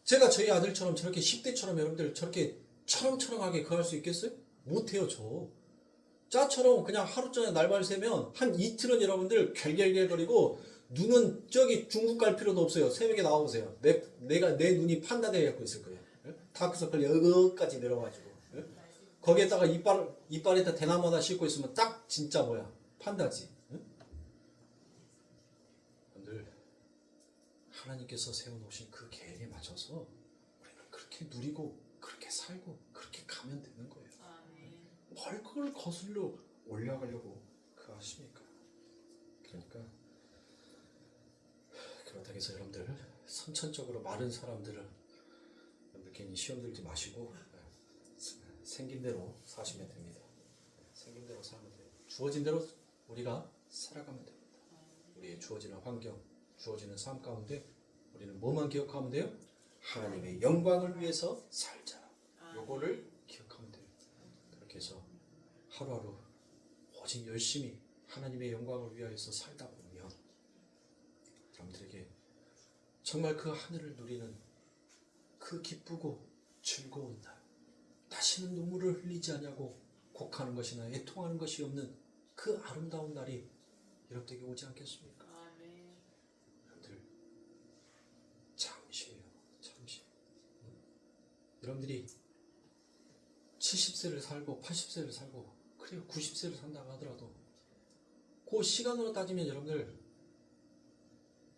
제가 저희 아들처럼 저렇게 10대처럼 여러분들 저렇게 처렁처렁하게 그거 할 수 있겠어요? 못해요. 짜처럼 그냥 하루 전에 날발 새면 한 이틀은 여러분들 갤갤갤거리고 눈은 저기 중국 갈 필요도 없어요. 새벽에 나와보세요. 내 눈이 판다되어 갖고 있을 거예요. 다크서클 여기까지 내려가지고 거기에다가 이빨에다 대나무 하나 싣고 있으면 딱 진짜 판다지. 여러분들 하나님께서 세워놓으신 그 계획에 맞춰서 우리는 그렇게 누리고 그렇게 살고 그렇게 가면 되는 거예요. 뭘 그걸 거슬러 올라가려고 그 하십니까? 그러니까 그렇다고 해서 여러분들 선천적으로 마른 사람들은 여러분들 괜히 시험 들지 마시고 생긴 대로 사시면 됩니다. 생긴 대로 살면 돼요. 주어진 대로 우리가 살아가면 됩니다. 우리의 주어지는 환경, 주어지는 삶 가운데 우리는 뭐만 기억하면 돼요? 하나님의 영광을 위해서 살자. 요거를 기억하면 돼요. 그렇게 해서 하루하루 오직 열심히 하나님의 영광을 위하여서 살다 보면 여러분들에게 정말 그 하늘을 누리는 그 기쁘고 즐거운 날, 다시는 눈물을 흘리지 않냐고 곡하는 것이나 애통하는 것이 없는 그 아름다운 날이 여러분들에게 오지 않겠습니까? 여러분들 잠시예요. 여러분들이 70세를 살고 80세를 살고 그래요 90세를 산다고 하더라도 그 시간으로 따지면 여러분들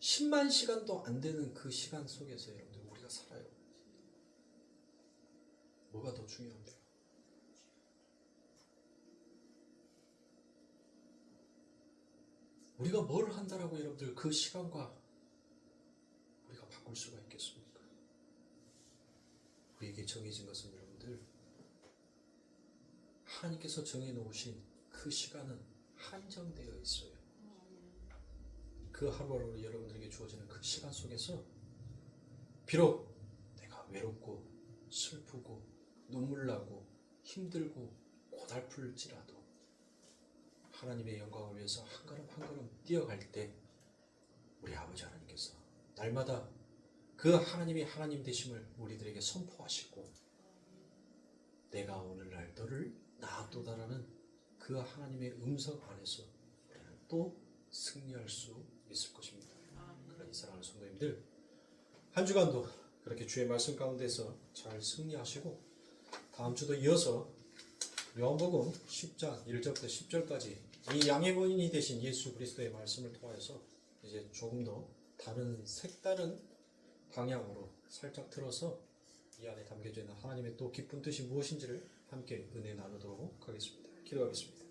10만 시간도 안 되는 그 시간 속에서 여러분들 우리가 살아요. 뭐가 더 중요한데요? 우리가 뭘 한다라고 여러분들 그 시간과 우리가 바꿀 수가 있겠습니까? 우리에게 정해진 것은 여러분들 하나님께서 정해놓으신 그 시간은 한정되어 있어요. 그 하루하루 여러분들에게 주어지는 그 시간 속에서 비록 내가 외롭고 슬프고 눈물 나고 힘들고 고달플지라도 하나님의 영광을 위해서 한 걸음 한 걸음 뛰어갈 때 우리 아버지 하나님께서 날마다 그 하나님이 하나님 되심을 우리들에게 선포하시고 내가 오늘날 너를 낳았도다라는 그 하나님의 음성 안에서 우리는 또 승리할 수 있을 것입니다. 그러니 사랑하는 성도님들, 한 주간도 그렇게 주의 말씀 가운데서 잘 승리하시고 다음 주도 이어서 요한복음 10장 1절부터 10절까지 이 양의 본인이 되신 예수 그리스도의 말씀을 통해서 이제 조금 더 다른 색다른 방향으로 살짝 틀어서 이 안에 담겨져 있는 하나님의 또 깊은 뜻이 무엇인지를 함께 은혜 나누도록 하겠습니다. 기도하겠습니다.